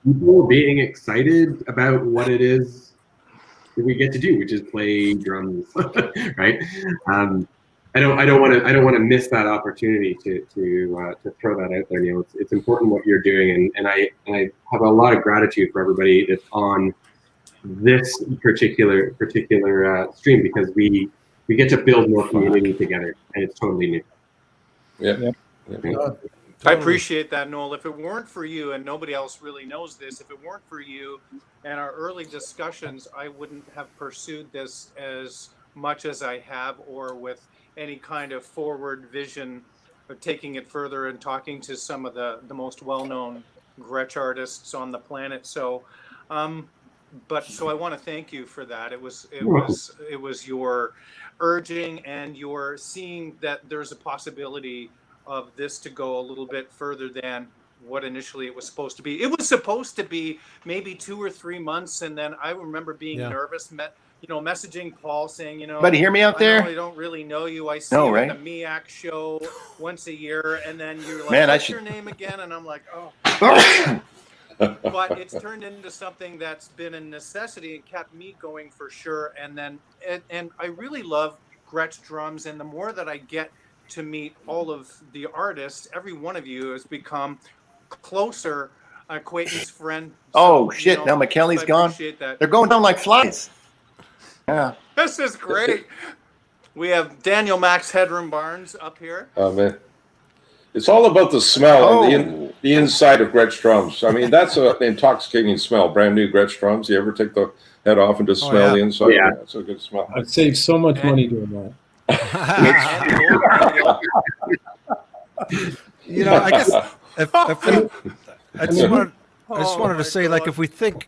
people being excited about what it is that we get to do, which is play drums, right? I don't want to miss that opportunity to throw that out there, Neil. It's important what you're doing, and I have a lot of gratitude for everybody that's on this particular stream because we get to build more community together, and it's totally new. Yeah. I appreciate that, Noel. If it weren't for you, and nobody else really knows this, if it weren't for you and our early discussions, I wouldn't have pursued this as much as I have, or with any kind of forward vision of taking it further and talking to some of the most well-known Gretsch artists on the planet. So, so I want to thank you for that. It was your urging and your seeing that there's a possibility of this to go a little bit further than what initially it was supposed to be. It was supposed to be maybe 2 or 3 months, and then I remember being nervous, messaging Paul saying, Buddy, hear me out there? I don't really know you. I see No, you right? at the MEAC show once a year, and then you're like, Man, what's your name again? And I'm like, oh. But it's turned into something that's been a necessity and kept me going for sure. And then, and I really love Gretsch drums. And the more that I get to meet all of the artists, every one of you has become closer acquaintance, friend. Oh, So, shit. Now McKelly's gone. Appreciate that. They're going down like flies. Yeah. This is great. We have Daniel Max Headroom Barnes up here. Oh, man. It's all about the smell and the inside of Gretsch drums. I mean, that's an intoxicating smell. Brand new Gretsch drums. You ever take the head off and just smell the inside? Yeah, it's a good smell. I've saved so much money doing that. I guess I just wanted to say, like, if we think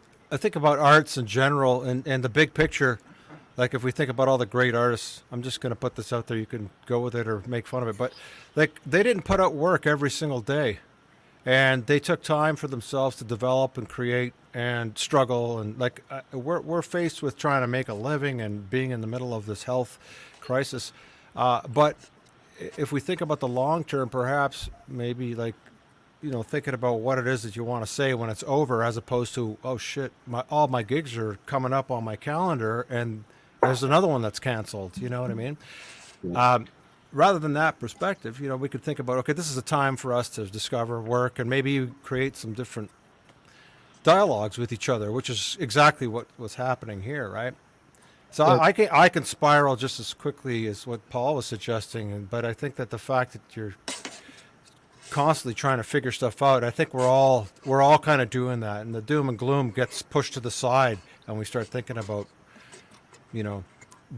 about arts in general and the big picture, like if we think about all the great artists, I'm just going to put this out there. You can go with it or make fun of it, but like they didn't put out work every single day, and they took time for themselves to develop and create and struggle. And like we're faced with trying to make a living and being in the middle of this health crisis. But if we think about the long term, perhaps maybe like, thinking about what it is that you want to say when it's over, as opposed to, oh shit, all my gigs are coming up on my calendar and there's another one that's canceled. You know what I mean? Yeah. Rather than that perspective, we could think about, okay, this is a time for us to discover work and maybe create some different dialogues with each other, which is exactly what was happening here, right? So yeah. I can spiral just as quickly as what Paul was suggesting, but I think that the fact that you're constantly trying to figure stuff out, I think we're all kind of doing that, and the doom and gloom gets pushed to the side, and we start thinking about,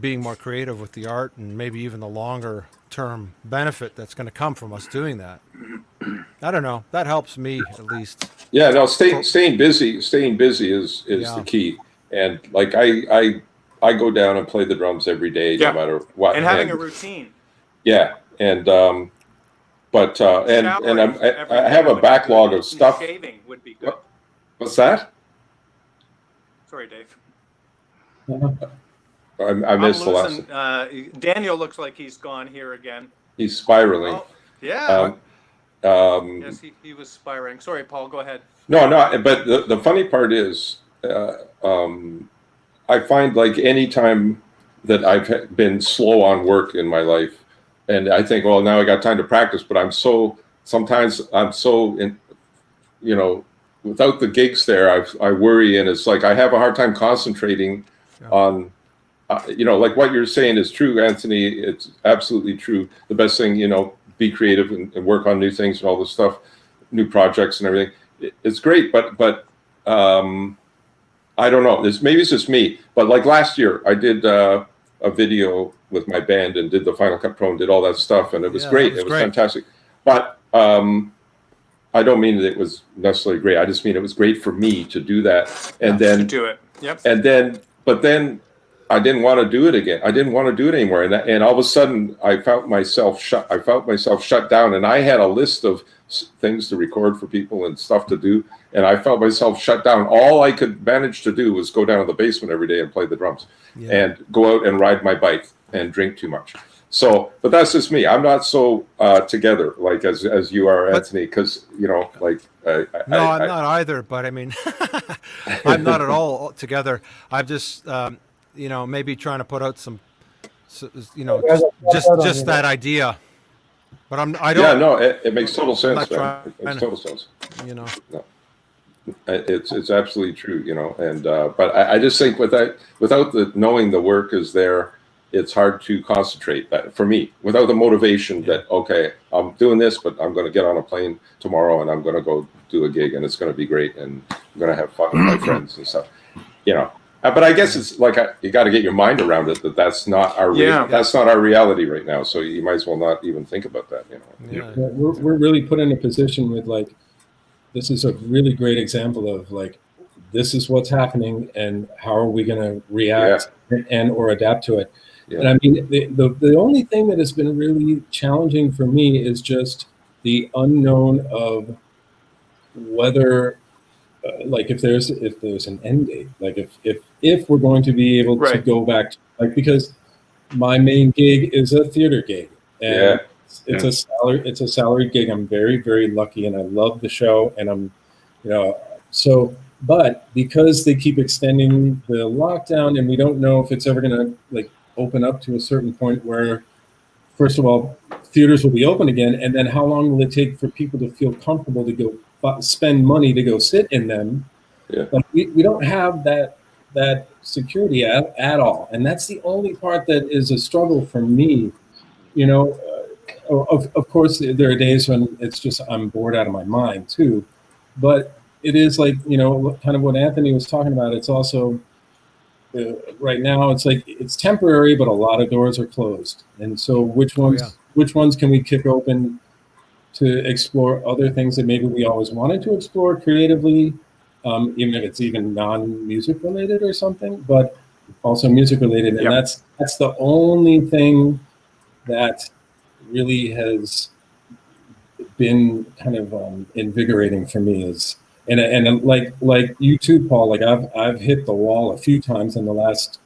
being more creative with the art and maybe even the longer term benefit that's going to come from us doing that. I don't know. That helps me at least. Yeah, no, staying busy is the key. And like I go down and play the drums every day, no matter what. And having a routine. Yeah, and but I have a backlog of stuff. Shaving would be good. What's that? Sorry, Dave. I missed the last. Daniel looks like he's gone here again. He's spiraling. Oh, yeah. Yes, he was spiraling. Sorry, Paul. Go ahead. No. But the funny part is, I find like any time that I've been slow on work in my life, and I think, well, now I got time to practice, but sometimes I'm so in, without the gigs there, I worry, and it's like I have a hard time concentrating on. Like what you're saying is true, Anthony. It's absolutely true. The best thing, be creative and work on new things and all this stuff, new projects and everything. It's great, but I don't know. Maybe it's just me. But like last year, I did a video with my band and did the Final Cut Pro and did all that stuff, and it was great. It was fantastic. But I don't mean that it was necessarily great. I just mean it was great for me to do that, and then to do it. Yep. But then. I didn't want to do it again. I didn't want to do it anymore. And all of a sudden I felt myself shut down, and I had a list of things to record for people and stuff to do. And I felt myself shut down. All I could manage to do was go down to the basement every day and play the drums and go out and ride my bike and drink too much. So, but that's just me. I'm not so together like as you are, Anthony, because, like. I'm not either, but I mean, I'm not at all together. I'm just, maybe trying to put out some, just that idea. But I don't. Yeah, no, it makes total sense. It makes total sense. No. It's absolutely true, and but I just think without knowing the work is there, it's hard to concentrate. That for me, without the motivation that, okay, I'm doing this, but I'm going to get on a plane tomorrow and I'm going to go do a gig and it's going to be great and I'm going to have fun with my friends and stuff, But I guess it's like you got to get your mind around it that's not our that's not our reality right now. So you might as well not even think about that. Yeah, we're really put in a position with like, this is a really great example of like, this is what's happening and how are we going to react and or adapt to it. And I mean, the only thing that has been really challenging for me is just the unknown of whether, like, if there's an end date, like if we're going to be able to Right. go back, to, like, because my main gig is a theater gig, and it's a salary gig. I'm very, very lucky, and I love the show, and I'm, so. But because they keep extending the lockdown, and we don't know if it's ever going to like open up to a certain point where, first of all, theaters will be open again, and then how long will it take for people to feel comfortable to go spend money to go sit in them? Yeah. Like we don't have that security at all, and that's the only part that is a struggle for me. Of course, there are days when it's just I'm bored out of my mind too, but it is like kind of what Anthony was talking about. It's also right now it's like it's temporary, but a lot of doors are closed, and so which ones can we kick open to explore other things that maybe we always wanted to explore creatively, even if it's even non-music related or something, but also music related, and that's the only thing that really has been kind of invigorating for me is and like you too, Paul. Like I've hit the wall a few times in the last,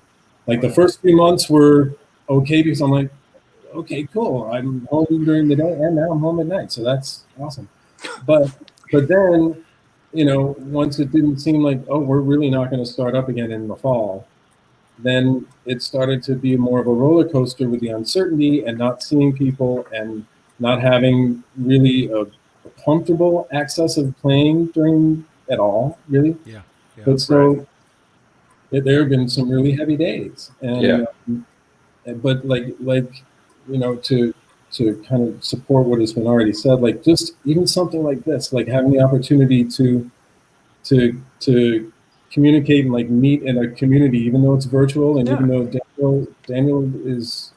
like the first 3 months were okay because I'm like, okay, cool. I'm home during the day and now I'm home at night, so that's awesome. But then once it didn't seem like, oh, we're really not going to start up again in the fall, then it started to be more of a roller coaster with the uncertainty and not seeing people and not having really a comfortable access of playing during at all, really. Yeah. But so there have been some really heavy days, and but like to kind of support what has been already said, like just even something like this, like having the opportunity to communicate and like meet in a community, even though it's virtual, and even though Daniel is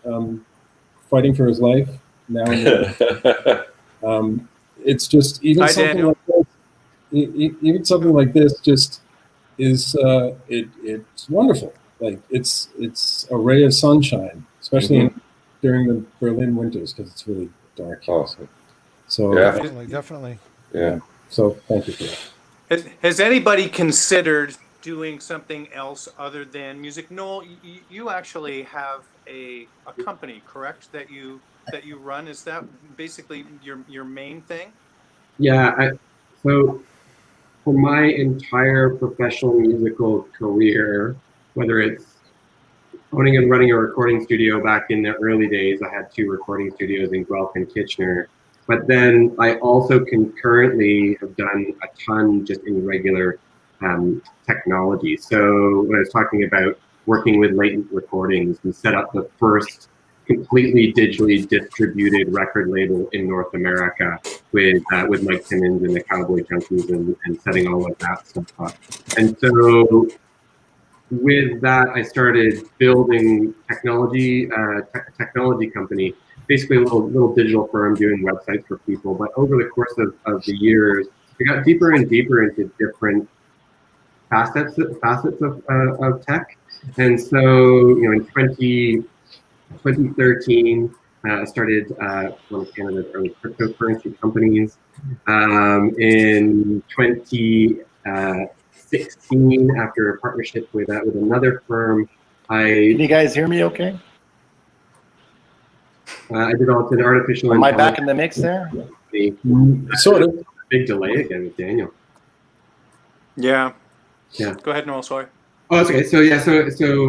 fighting for his life now. It's just even something like this. Even something like this just is it's wonderful. Like it's a ray of sunshine, especially during the Berlin winters because it's really dark. Awesome. So definitely. Yeah. So thank you for that. Has anybody considered doing something else other than music? Noel, you actually have a company, correct? That you run. Is that basically your main thing? Yeah. So for my entire professional musical career, whether it's owning and running a recording studio back in the early days, I had 2 recording studios in Guelph and Kitchener. But then I also concurrently have done a ton just in regular technology. So when I was talking about working with latent recordings, we set up the first completely digitally distributed record label in North America with Mike Timmons and the Cowboy Junkies and setting all of that stuff up. And so with that, I started building technology company, basically a little digital firm doing websites for people. But over the course of the years, we got deeper and deeper into different facets of tech. And so, in 2013, I started one of Canada's early cryptocurrency companies. In 2016, after a partnership with another firm, Can you guys hear me okay? I developed an artificial Am I intelligence. back in the mix there? Sort of. Big delay again with Daniel. Yeah. Yeah. Go ahead, Noel. Sorry. Oh, that's okay. So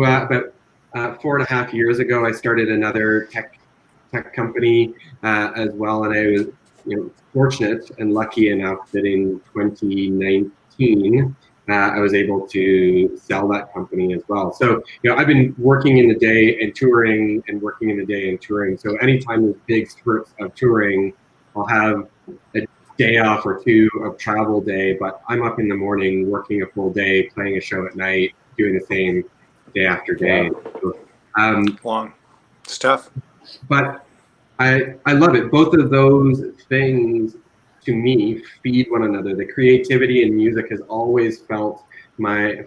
about 4.5 years ago, I started another tech company as well, and I was fortunate and lucky enough that in 2019 I was able to sell that company as well. So I've been working in the day and touring, and working in the day and touring. So anytime there's big spurts of touring, I'll have a day off or 2 of travel day, but I'm up in the morning working a full day, playing a show at night, doing the same day after day. So, long stuff. But I love it. Both of those things to me feed one another. The creativity in music has always fed my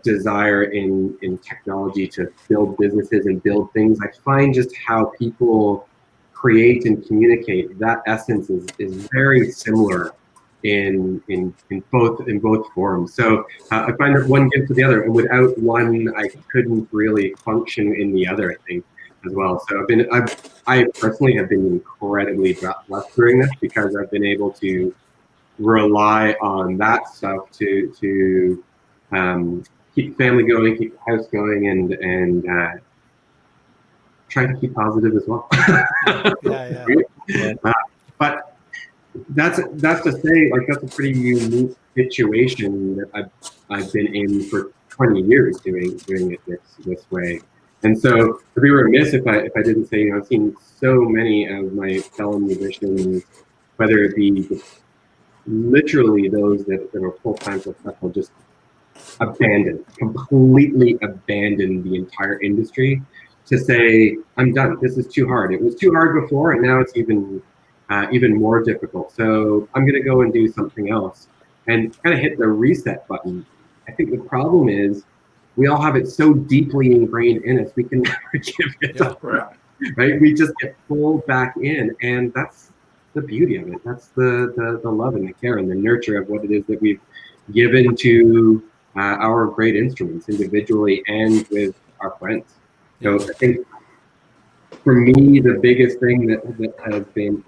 desire in technology to build businesses and build things, I find just how people create and communicate, that essence is very similar in both forms. So I find that one gives to the other, and without one, I couldn't really function in the other, I think, as well. So I personally have been incredibly blessed during this, because I've been able to rely on that stuff to keep the family going, keep the house going, and try to keep positive as well. Yeah. But that's to say, like, that's a pretty unique situation that I've been in for 20 years doing it this way. And so I'd be remiss if I didn't say, I've seen so many of my fellow musicians, whether it be literally those that are full-time professional, just completely abandon the entire industry to say, I'm done. This is too hard. It was too hard before, and now it's even more difficult. So I'm going to go and do something else, and kind of hit the reset button. I think the problem is we all have it so deeply ingrained in us, we can never give it up. Right? We just get pulled back in, and that's the beauty of it. That's the love and the care and the nurture of what it is that we've given to our great instruments, individually and with our friends. So I think for me, the biggest thing that has been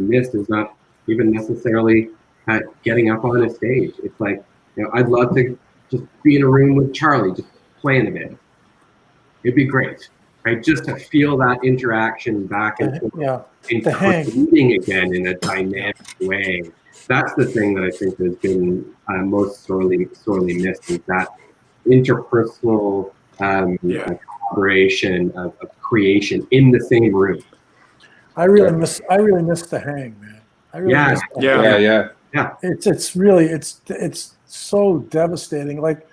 missed is not even necessarily getting up on a stage. It's like, I'd love to just be in a room with Charlie, just playing a bit. It'd be great, right? Just to feel that interaction back and forth, and creating again in a dynamic way. That's the thing that I think has been most sorely missed, is that interpersonal collaboration of creation in the same room. I really miss the hang, man. I really miss the hang. Yeah. It's really it's so devastating. Like,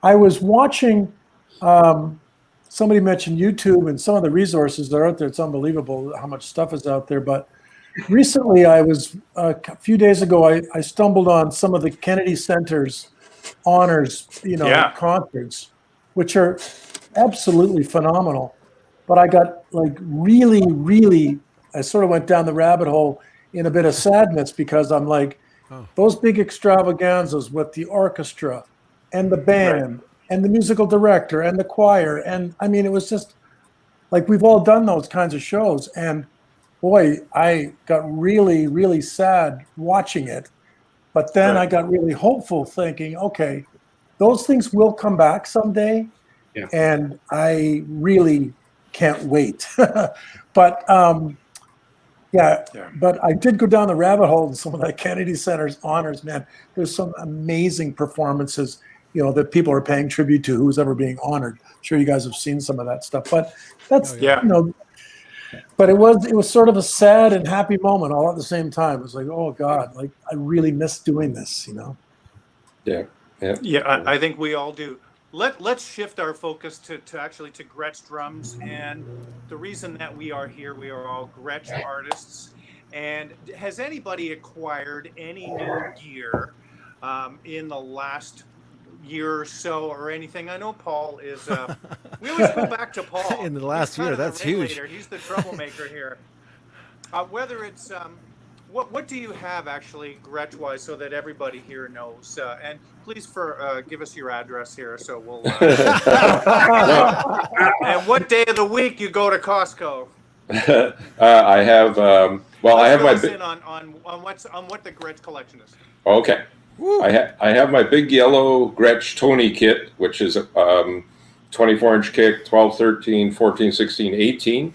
I was watching, somebody mentioned YouTube and some of the resources that are out there. It's unbelievable how much stuff is out there. But recently, I was a few days ago, I stumbled on some of the Kennedy Center's honors, concerts, which are absolutely phenomenal. But I got like really, I sort of went down the rabbit hole in a bit of sadness, because I'm like, those big extravaganzas with the orchestra and the band and the musical director and the choir. And I mean, it was just like, we've all done those kinds of shows. And boy, I got really sad watching it. But then I got really hopeful, thinking, okay, those things will come back someday. Yeah. And I really can't wait. But but I did go down the rabbit hole in some of that Kennedy Center's honors, man. There's some amazing performances, that people are paying tribute to who's ever being honored. I'm sure you guys have seen some of that stuff. But that's but it was sort of a sad and happy moment all at the same time. It was like, oh God, like, I really miss doing this, Yeah. I think we all do. Let's shift our focus to Gretsch drums. And the reason that we are here, we are all Gretsch artists. And has anybody acquired any new gear in the last year or so, or anything? I know Paul is. We always go back to Paul in the last year. That's huge. He's the troublemaker here. Whether it's what do you have actually, Gretsch wise, so that everybody here knows? And please give us your address here, so we'll. And what day of the week you go to Costco? I have. I have my. On what the Gretsch collection is. Okay. I have my big yellow Gretsch Tony kit, which is 24-inch kick, 12, 13, 14, 16, 18.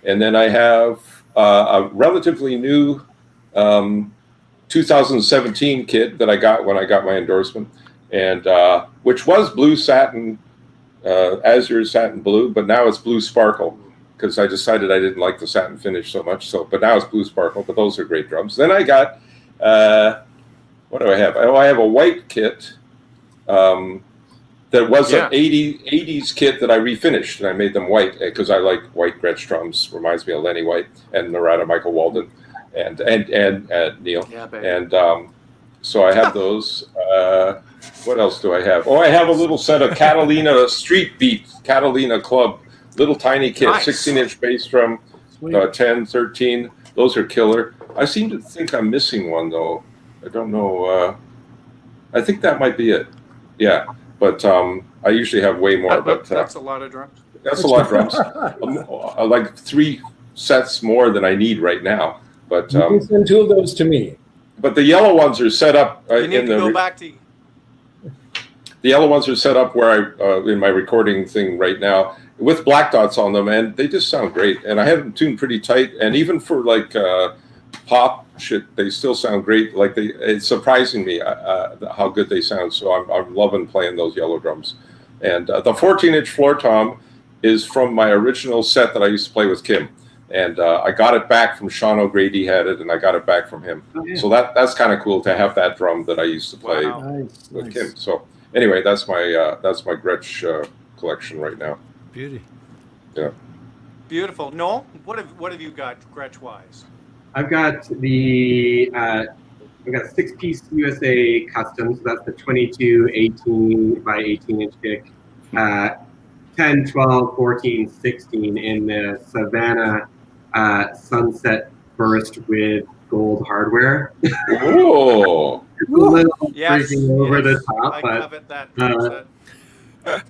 And then I have a relatively new 2017 kit that I got when I got my endorsement, and which was blue satin, azure satin blue, but now it's blue sparkle, because I decided I didn't like the satin finish so much. But now it's blue sparkle, but those are great drums. Then I got, what do I have? Oh, I have a white kit that was an 80s kit that I refinished, and I made them white because I like white Gretsch drums. Reminds me of Lenny White and Narada Michael Walden and Neil. Yeah, baby. And so I have those. What else do I have? Oh, I have a little set of Catalina Street Beat, Catalina Club, little tiny kit, Nice. 16-inch bass drum, Sweet. 10, 13. Those are killer. I seem to think I'm missing one, though. I don't know. I think that might be it. Yeah, but I usually have way more. But that's a lot of drums. that's a lot of drums. Like 3 sets more than I need right now. But You can send 2 of those to me. but the yellow ones are set up You need in to the. go back to. The yellow ones are set up where I in my recording thing right now with black dots on them, and they just sound great. And I have them tuned pretty tight, and even for like pop shit, they still sound great. Like it's surprising me how good they sound. So I'm loving playing those yellow drums. And the 14-inch floor tom is from my original set that I used to play with Kim, and I got it back from Sean O'Grady had it, and I got it back from him. Oh, yeah. So that's kind of cool to have that drum that I used to play Wow. Nice. with Nice. Kim. So anyway, that's my Gretsch collection right now. Beauty. Beautiful. Noel, what have you got Gretsch wise? I've got the I've got 6-piece USA custom, so that's the 22, 18 by 18-inch pick, 10, 12, 14, 16 in the Savannah Sunset Burst with gold hardware. Oh, It's a little Yes, freaking over yes, the top, I but covet that drum set.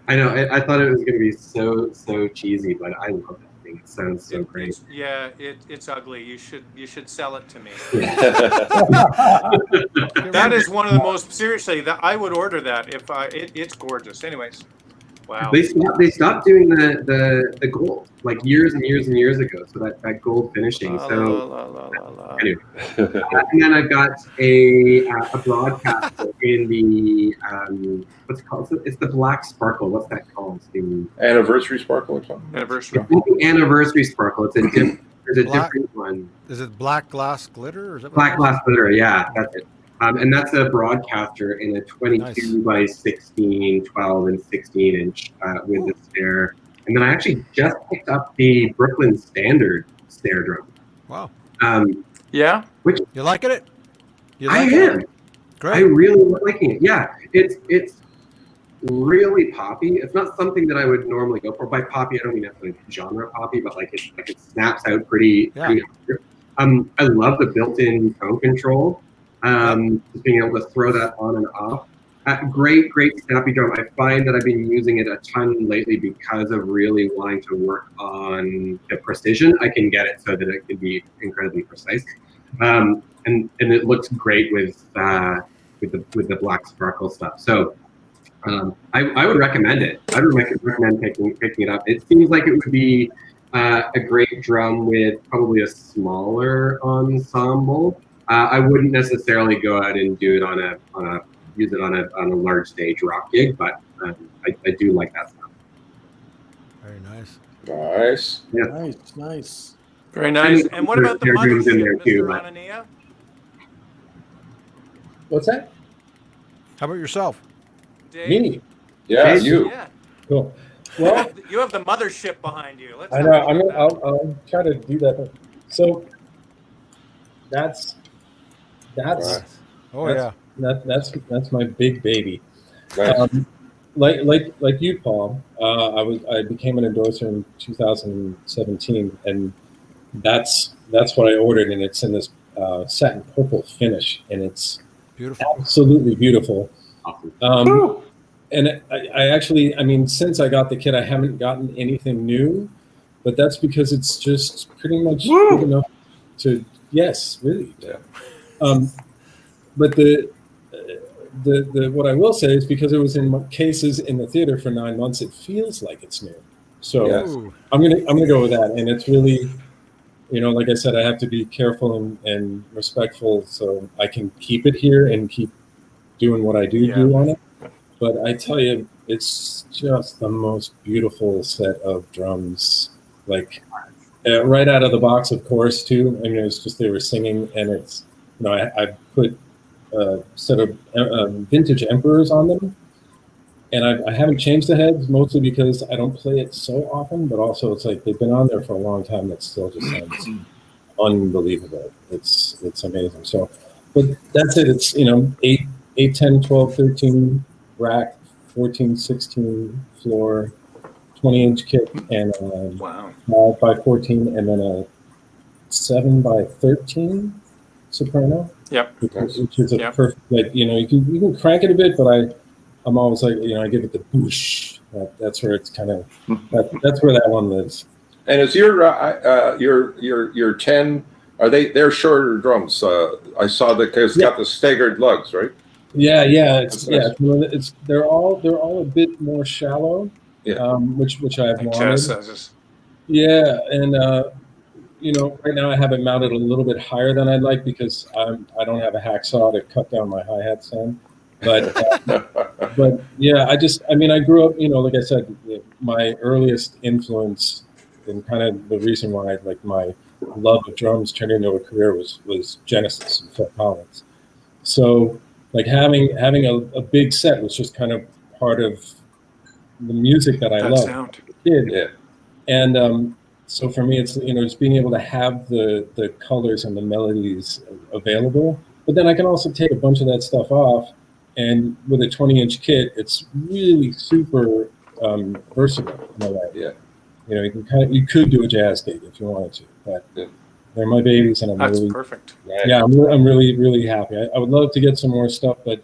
I know I thought it was going to be so cheesy, but I love that thing. It sounds so great. It's ugly. You should sell it to me. Get That rid is one of the most seriously that I would order that if it's gorgeous. Anyways, wow. They stopped doing the gold like years and years and years ago. So that gold finishing. La, So la, la, la, la. anyway, and then I've got a broadcaster in the what's it called? It's the black sparkle. What's that called? The anniversary sparkle or something. Anniversary. anniversary sparkle. It's a there's a Black- different one. Is it black glass glitter or is it Black glass glitter. Yeah, that's it. And that's a broadcaster in a 22 Nice. by 16, 12, and 16 inch with the snare. And then I actually just picked up the Brooklyn Standard snare drum. Wow. Yeah. You liking it? You I like am. it? I Great. really am liking it. Yeah, it's really poppy. It's not something that I would normally go for. By poppy, I don't mean necessarily genre poppy, but like it snaps out pretty. Yeah. pretty I love the built-in tone control. Just being able to throw that on and off. Great snappy drum. I find that I've been using it a ton lately because of really wanting to work on the precision. I can get it so that it can be incredibly precise, and it looks great with the black sparkle stuff. So I would recommend it. I would recommend picking it up. It seems like it would be a great drum with probably a smaller ensemble. I wouldn't necessarily go out and do it use it on a large stage rock gig, but I do like that stuff. Very nice. Nice. Nice. Very nice. And what about the There are rooms in mothership, there Mr. too, but- Anania? What's that? How about yourself? Dave? Me. Yeah, Hey, you. Yeah. Cool. Well, You have the mothership behind you. Let's I not know. forget that. I'll try to do that. So that's Right. Oh That's- yeah. that's my big baby. Nice. Like you, Paul. I became an endorser in 2017, and that's what I ordered, and it's in this satin purple finish, and it's Beautiful. absolutely beautiful. Awesome. And I actually, I mean, since I got the kit, I haven't gotten anything new, but that's because it's just pretty much good enough to, yes, really. Yeah. But the what I will say is because it was in cases in the theater for 9 months, it feels like it's new. So Yes. Ooh. I'm gonna go with that, and it's really, like I said, I have to be careful and respectful so I can keep it here and keep doing what I do on it. But I tell you, it's just the most beautiful set of drums. Like right out of the box, of course, too. I mean, it was just they were singing, and it's I put a set of vintage Emperors on them, and I haven't changed the heads mostly because I don't play it so often, but also it's like they've been on there for a long time. That still just sounds unbelievable. It's amazing. So, but that's it. It's 8, 10, 12, 13 rack, 14, 16 floor, 20-inch kit, and Wow. 5 by 14, and then a 7 by 13 soprano. Yep. Which is a Yep. perfect, like, you can crank it a bit, but I'm always like, I give it the boosh. That's where it's kind of that's where that one lives. And is your 10? They're shorter drums? I saw that it's got the staggered lugs, right? Yeah, That's nice. they're all a bit more shallow. Yeah. Which I've Like wanted. jazz sizes. Yeah, and right now I have it mounted a little bit higher than I'd like because I don't have a hacksaw to cut down my hi-hat sound. But but yeah, I grew up, like I said, my earliest influence and kind of the reason why my love of drums turned into a career was Genesis and Phil Collins. So like having a big set was just kind of part of the music that I That loved sound. as a kid. Yeah. And so for me, it's just being able to have the colors and the melodies available. But then I can also take a bunch of that stuff off, and with a 20-inch kit, it's really super versatile in a way. Yeah. You could do a jazz gig if you wanted to, but they're my babies, and That's perfect. I'm really, really happy. I would love to get some more stuff, but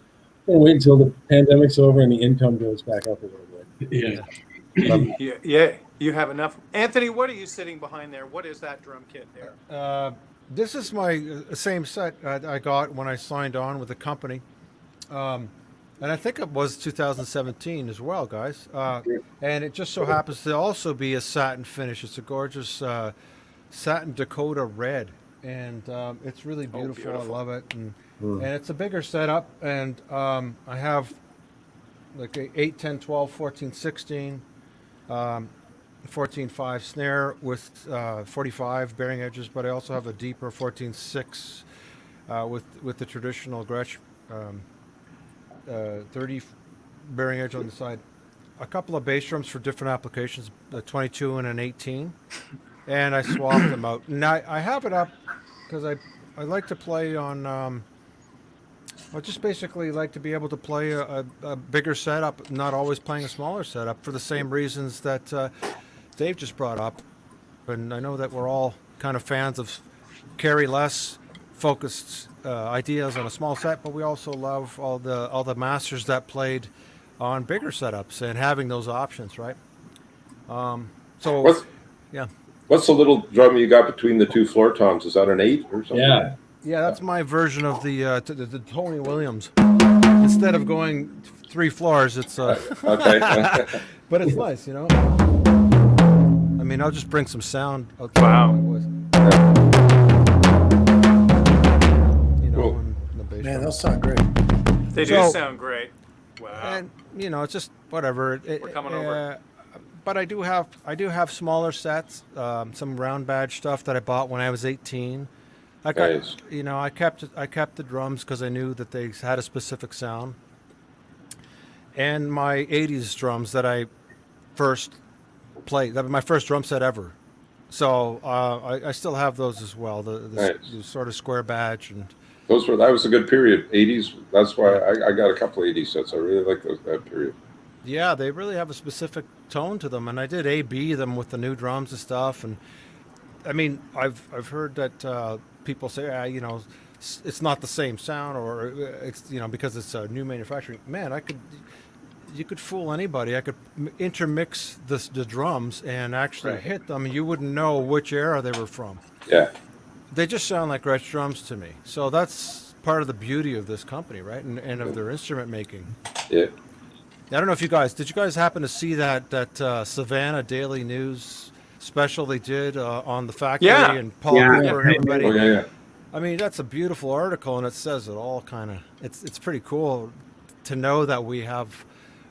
I'm gonna wait until the pandemic's over and the income goes back up a little bit. Yeah. Yeah. You have enough. Anthony, what are you sitting behind there? What is that drum kit there? This is my same set I got when I signed on with the company. And I think it was 2017 as well, guys. And it just so happens to also be a satin finish. It's a gorgeous satin Dakota red. And it's really beautiful. Beautiful. I love it. And it's a bigger setup. And I have like a 8, 10, 12, 14, 16, 14.5 snare with 45 bearing edges, but I also have a deeper 14.6 with the traditional Gretsch 30 bearing edge on the side. A couple of bass drums for different applications, a 22 and an 18, and I swapped them out. And I have it up because I like to play on. I just basically like to be able to play a bigger setup, not always playing a smaller setup for the same reasons that Dave just brought up. And I know that we're all kind of fans of carry less focused ideas on a small set, but we also love all the masters that played on bigger setups and having those options, right? What's the little drum you got between the two floor toms? Is that an 8 or something? Yeah, that's my version of the Tony Williams. Instead of going 3 floors, it's okay. but it's nice, I mean, I'll just bring some sound out there. Wow. Cool. In the bass Man, drum. those sound great. They do So- sound great. Wow. And it's just whatever. We're coming over. But I do have smaller sets, some round badge stuff that I bought when I was 18. I got, Nice. I kept the drums because I knew that they had a specific sound. And my 80s drums that I first played, that was my first drum set ever. So I still have those as well. The sort of square badge and. That was a good period. 80s. That's why I got a couple of 80s sets. I really like that period. Yeah, they really have a specific tone to them, and I did A/B them with the new drums and stuff. And I mean, I've heard that people say, it's not the same sound, or it's because it's a new manufacturing. Man, you could fool anybody. I could intermix the drums and actually hit them, and you wouldn't know which era they were from. Yeah. They just sound like Gretsch drums to me. So that's part of the beauty of this company, right? And of their instrument making. Yeah. I don't know if did you guys happen to see that Savannah Daily News special they did on the factory and Paul Cooper and everybody? Oh, yeah. I mean, that's a beautiful article, and it says it all kind of. It's pretty cool to know that we have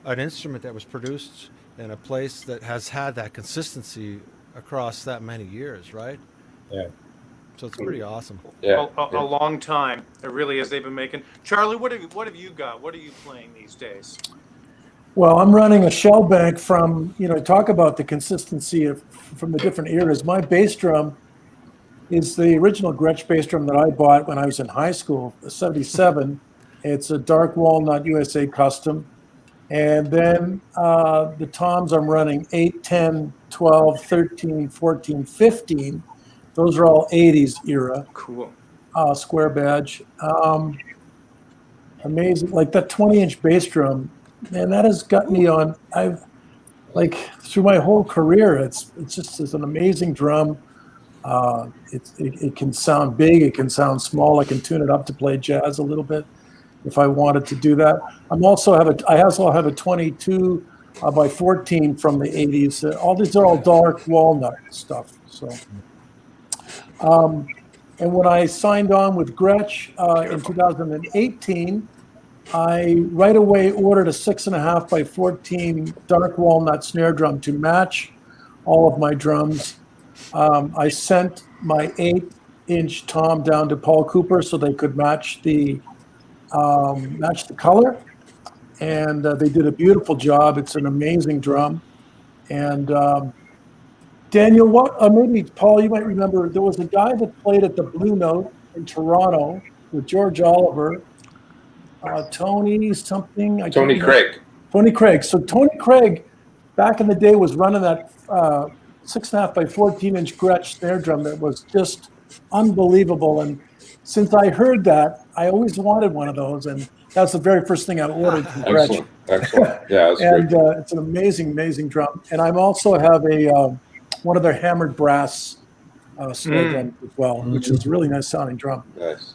an instrument that was produced in a place that has had that consistency across that many years, right? Yeah. So it's pretty awesome. Yeah. A long time. It really is. They've been making. Charlie, what have you got? What are you playing these days? Well, I'm running a shell bank from, talk about the consistency from the different eras. My bass drum is the original Gretsch bass drum that I bought when I was in high school, the 77. It's a dark walnut USA custom. And then the toms I'm running 8, 10, 12, 13, 14, 15. Those are all 80s era Cool. square badge. Amazing. Like that 20-inch bass drum, man, that has got me on. I've like through my whole career, it's an amazing drum. It can sound big, it can sound small. I can tune it up to play jazz a little bit if I wanted to do that. I also have a 22 by 14 from the 80s. All these are all dark walnut stuff. So, and when I signed on with Gretsch in 2018, I right away ordered a 6.5 by 14 dark walnut snare drum to match all of my drums. I sent my 8-inch tom down to Paul Cooper so they could match the color, and they did a beautiful job. It's an amazing drum. And Daniel, maybe Paul, you might remember there was a guy that played at the Blue Note in Toronto with George Oliver. Tony something. Tony Craig. Tony Craig. So Tony Craig, back in the day, was running that 6.5 by 14-inch Gretsch snare drum that was just unbelievable. And since I heard that, I always wanted one of those, and that's the very first thing I ordered from Gretsch. Excellent. Yeah, that's And great. it's an amazing, amazing drum. And I also have a one of their hammered brass snare drums as well, which is a really nice sounding drum. Nice.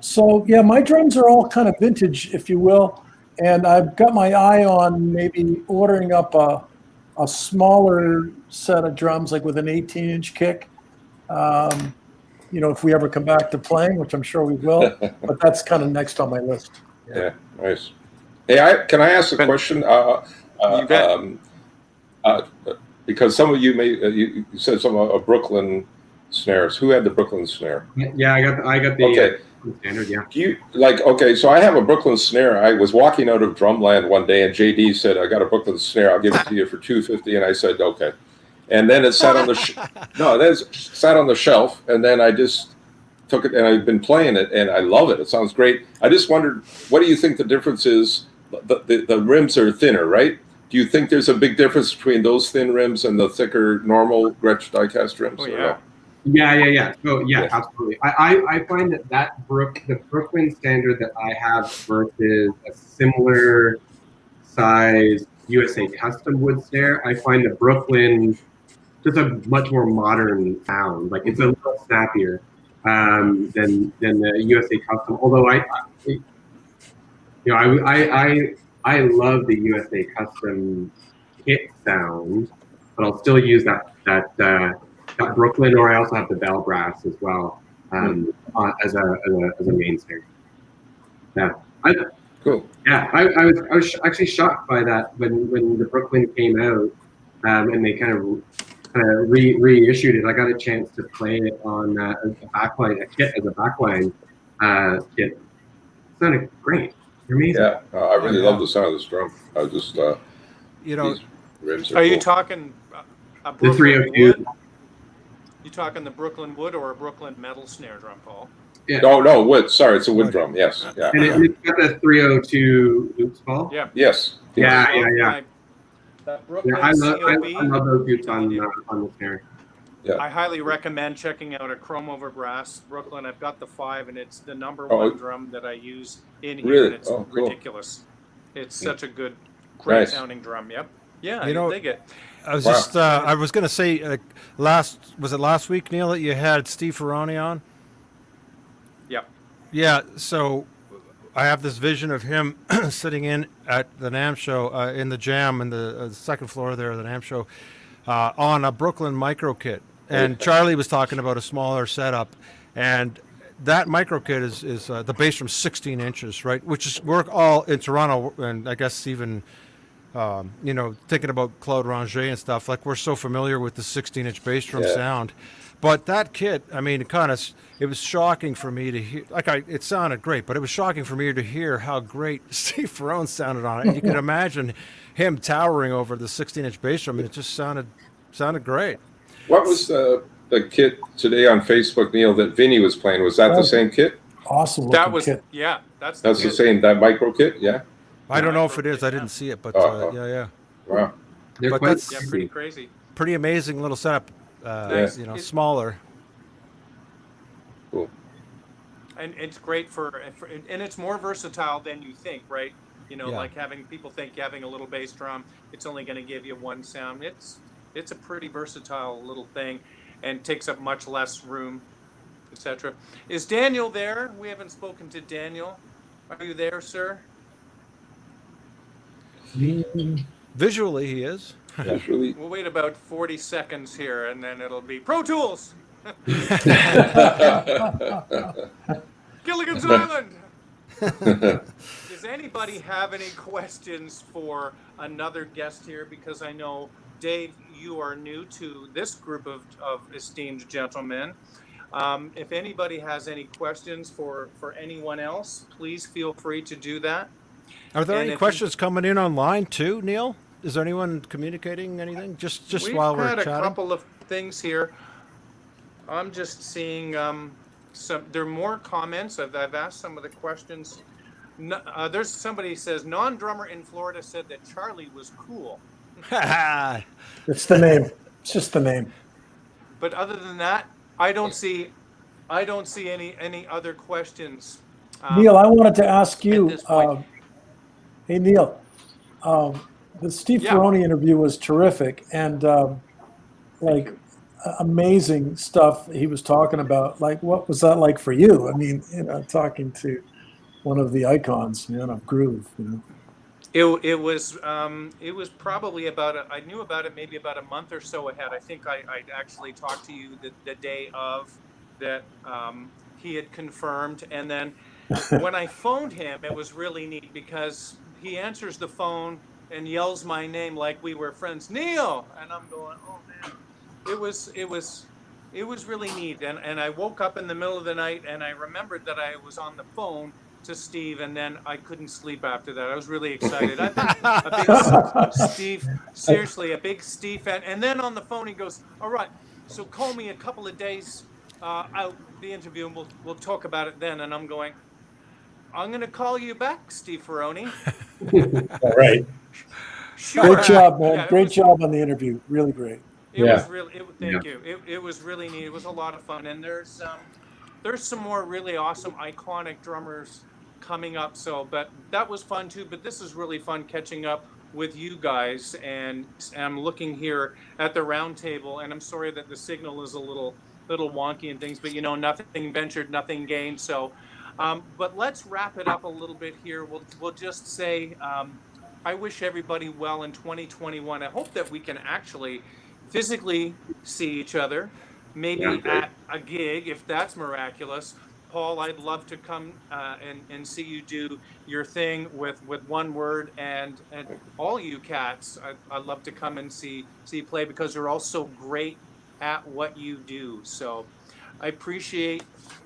So yeah, my drums are all kind of vintage, if you will, and I've got my eye on maybe ordering up a smaller set of drums, like with an 18-inch kick. If we ever come back to playing, which I'm sure we will, but that's kind of next on my list. Yeah, nice. Hey, can I ask a question? You bet. Because some of you you said some Brooklyn snares. Who had the Brooklyn snare? Yeah, I got the Okay. standard. Yeah. Do you so I have a Brooklyn snare. I was walking out of Drumland one day and JD said, I got a Brooklyn snare. I'll give it to you for $250. And I said, okay. And then it sat on the sat on the shelf, and then I just took it and I've been playing it and I love it. It sounds great. I just wondered, what do you think the difference is? The rims are thinner, right? Do you think there's a big difference between those thin rims and the thicker normal Gretsch diecast rims? Oh, or yeah. no? Yeah. So yeah, Yeah. absolutely. I find the Brooklyn standard that I have versus a similar size USA custom wood snare, I find the Brooklyn just a much more modern sound. Like it's a little snappier than the USA custom. Although I love the USA custom kit sound, but I'll still use that Brooklyn, or I also have the bell brass as well as a main snare. Yeah, Cool. yeah. I was actually shocked by that when the Brooklyn came out, and they kind of reissued it. I got a chance to play it on a kit as a backline kit. It sounded great. Amazing. Yeah, I really love the sound of this drum. I just these rims Are you cool. talking a The Brooklyn 302. wood? You talking the Brooklyn wood or a Brooklyn metal snare drum, Paul? Yeah. No, wood. Sorry, it's a wood drum. Yes. Yeah. And it's got the 302 loops, Paul. Yeah. Yes. Yeah. That Yeah, Brooklyn I love COB, those loops on the snare. I highly recommend checking out a chrome over brass Brooklyn. I've got the 5, and it's the number Oh, one drum that I use in here. Really? And it's Oh, cool. ridiculous. It's such a great Nice. sounding drum. Yep. Yeah, You know, I dig it. I was Wow. just I was going to say last week, Neil, that you had Steve Ferroni on? Yep. Yeah, so I have this vision of him sitting in at the NAMM show in the jam in the second floor there of the NAMM show on a Brooklyn micro kit. And Charlie was talking about a smaller setup, and that micro kit is the bass from 16 inches, right? Which is we're all in Toronto, and I guess even thinking about Claude Ranger and stuff. Like we're so familiar with the 16-inch bass drum sound, but that kit, I mean, it was shocking for me to hear. It sounded great, but it was shocking for me to hear how great Steve Ferrone sounded on it. And you can imagine him towering over the 16-inch bass drum, and it just sounded great. What was the kit today on Facebook, Neil, that Vinny was playing? Was that the same kit? Awesome That looking was kit. yeah. That's That's the kit. same, that micro kit, yeah? I don't know if it is. I didn't see it, but yeah. Wow. They're But quite that's- Yeah, easy. pretty crazy. Pretty amazing little setup. Nice. You know, It- smaller. Cool. And it's great and it's more versatile than you think, right? You know, Yeah. like people think having a little bass drum, it's only going to give you one sound. It's a pretty versatile little thing, and takes up much less room, etc. Is Daniel there? We haven't spoken to Daniel. Are you there, sir? Visually, he is. That's really. We'll wait about 40 seconds here, and then it'll be Pro Tools, Gilligan's Island. Does anybody have any questions for another guest here? Because I know, Dave, you are new to this group of esteemed gentlemen. If anybody has any questions for anyone else, please feel free to do that. Are there And any if questions coming in online too, Neil? Is there anyone communicating anything? Just We've while we're had a chatting. couple of things here. I'm just seeing there are more comments. I've asked some of the questions. No, there's somebody who says non-drummer in Florida said that Charlie was cool. It's the name. It's just the name. But other than that, I don't see any other questions. Neil, I wanted to ask at you. this point. Hey, Neil. The Steve Yeah. Ferroni interview was terrific, and amazing stuff he was talking about. Like, what was that like for you? I mean, talking to one of the icons, of groove. It was probably I knew about it maybe about a month or so ahead. I think I actually talked to you the day of that he had confirmed, and then when I phoned him, it was really neat because he answers the phone and yells my name like we were friends, Neil, and I'm going, oh man, it was really neat, and I woke up in the middle of the night and I remembered that I was on the phone to Steve, and then I couldn't sleep after that. I was really excited. I've been a big Steve, seriously, a big Steve fan. And then on the phone he goes, all right, so call me a couple of days out the interview and we'll talk about it then. And I'm going, I'm going to call you back, Steve Ferroni. All right. Sure. Great job, man. Yeah, Great job on the interview. Really great. It Yeah. was really, thank you. It was really neat. It was a lot of fun. And there's some more really awesome, iconic drummers coming up. But that was fun too. But this is really fun catching up with you guys. And I'm looking here at the round table, and I'm sorry that the signal is a little wonky and things, but nothing ventured, nothing gained. So, but let's wrap it up a little bit here. We'll just say, I wish everybody well in 2021. I hope that we can actually physically see each other, maybe at a gig, if that's miraculous. Paul, I'd love to come and see you do your thing with one word, and all you cats, I'd love to come and see you play, because you're all so great at what you do. So I appreciate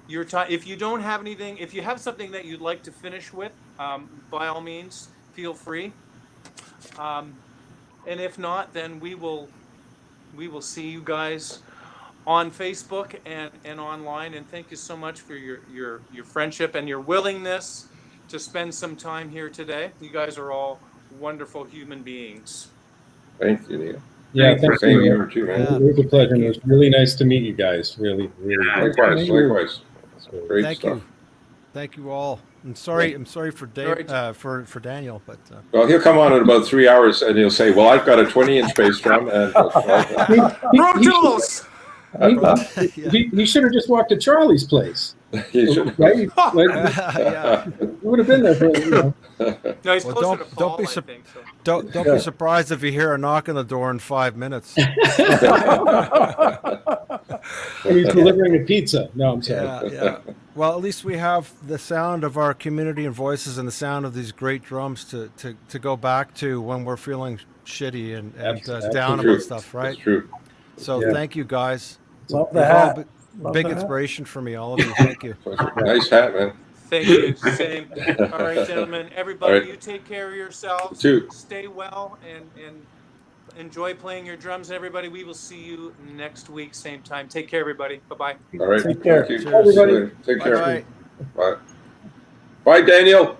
your time. If you don't have anything, if you have something that you'd like to finish with, by all means, feel free. And if not, then we will see you guys on Facebook and online. And thank you so much for your friendship and your willingness to spend some time here today. You guys are all wonderful human beings. Thank you, Neil. Yeah, thank Same you. here too, man. It was a pleasure. It was really nice to meet you guys. Really, really. Likewise. Great Thank stuff. you. Thank you all. I'm sorry for Dave, for Daniel, but Well, he'll come on in about 3 hours and he'll say, well, I've got a 20-inch bass drum. And Pro Tools! He should have just walked to Charlie's place. he should. Right? yeah. He would have been there for, No, he's Well, closer to Paul, don't be I think. So. Don't be surprised if you hear a knock on the door in 5 minutes. when he's delivering a pizza. No, I'm sorry. Yeah. Well, at least we have the sound of our community and voices, and the sound of these great drums to go back to when we're feeling shitty and down true. about stuff, right? It's true. So Yeah. thank you guys. Love the You've all hat. been Love big the hat. inspiration for me, all of you. Thank you. Nice hat, man. Thank you. Same. All right, gentlemen. Everybody, All right. you take care of yourselves. Too. Stay well and enjoy playing your drums. And everybody, we will see you next week, same time. Take care, everybody. Bye-bye. All right. Take care. Thank you. Cheers. See you later. Take care. Bye-bye. Bye. Bye, Daniel.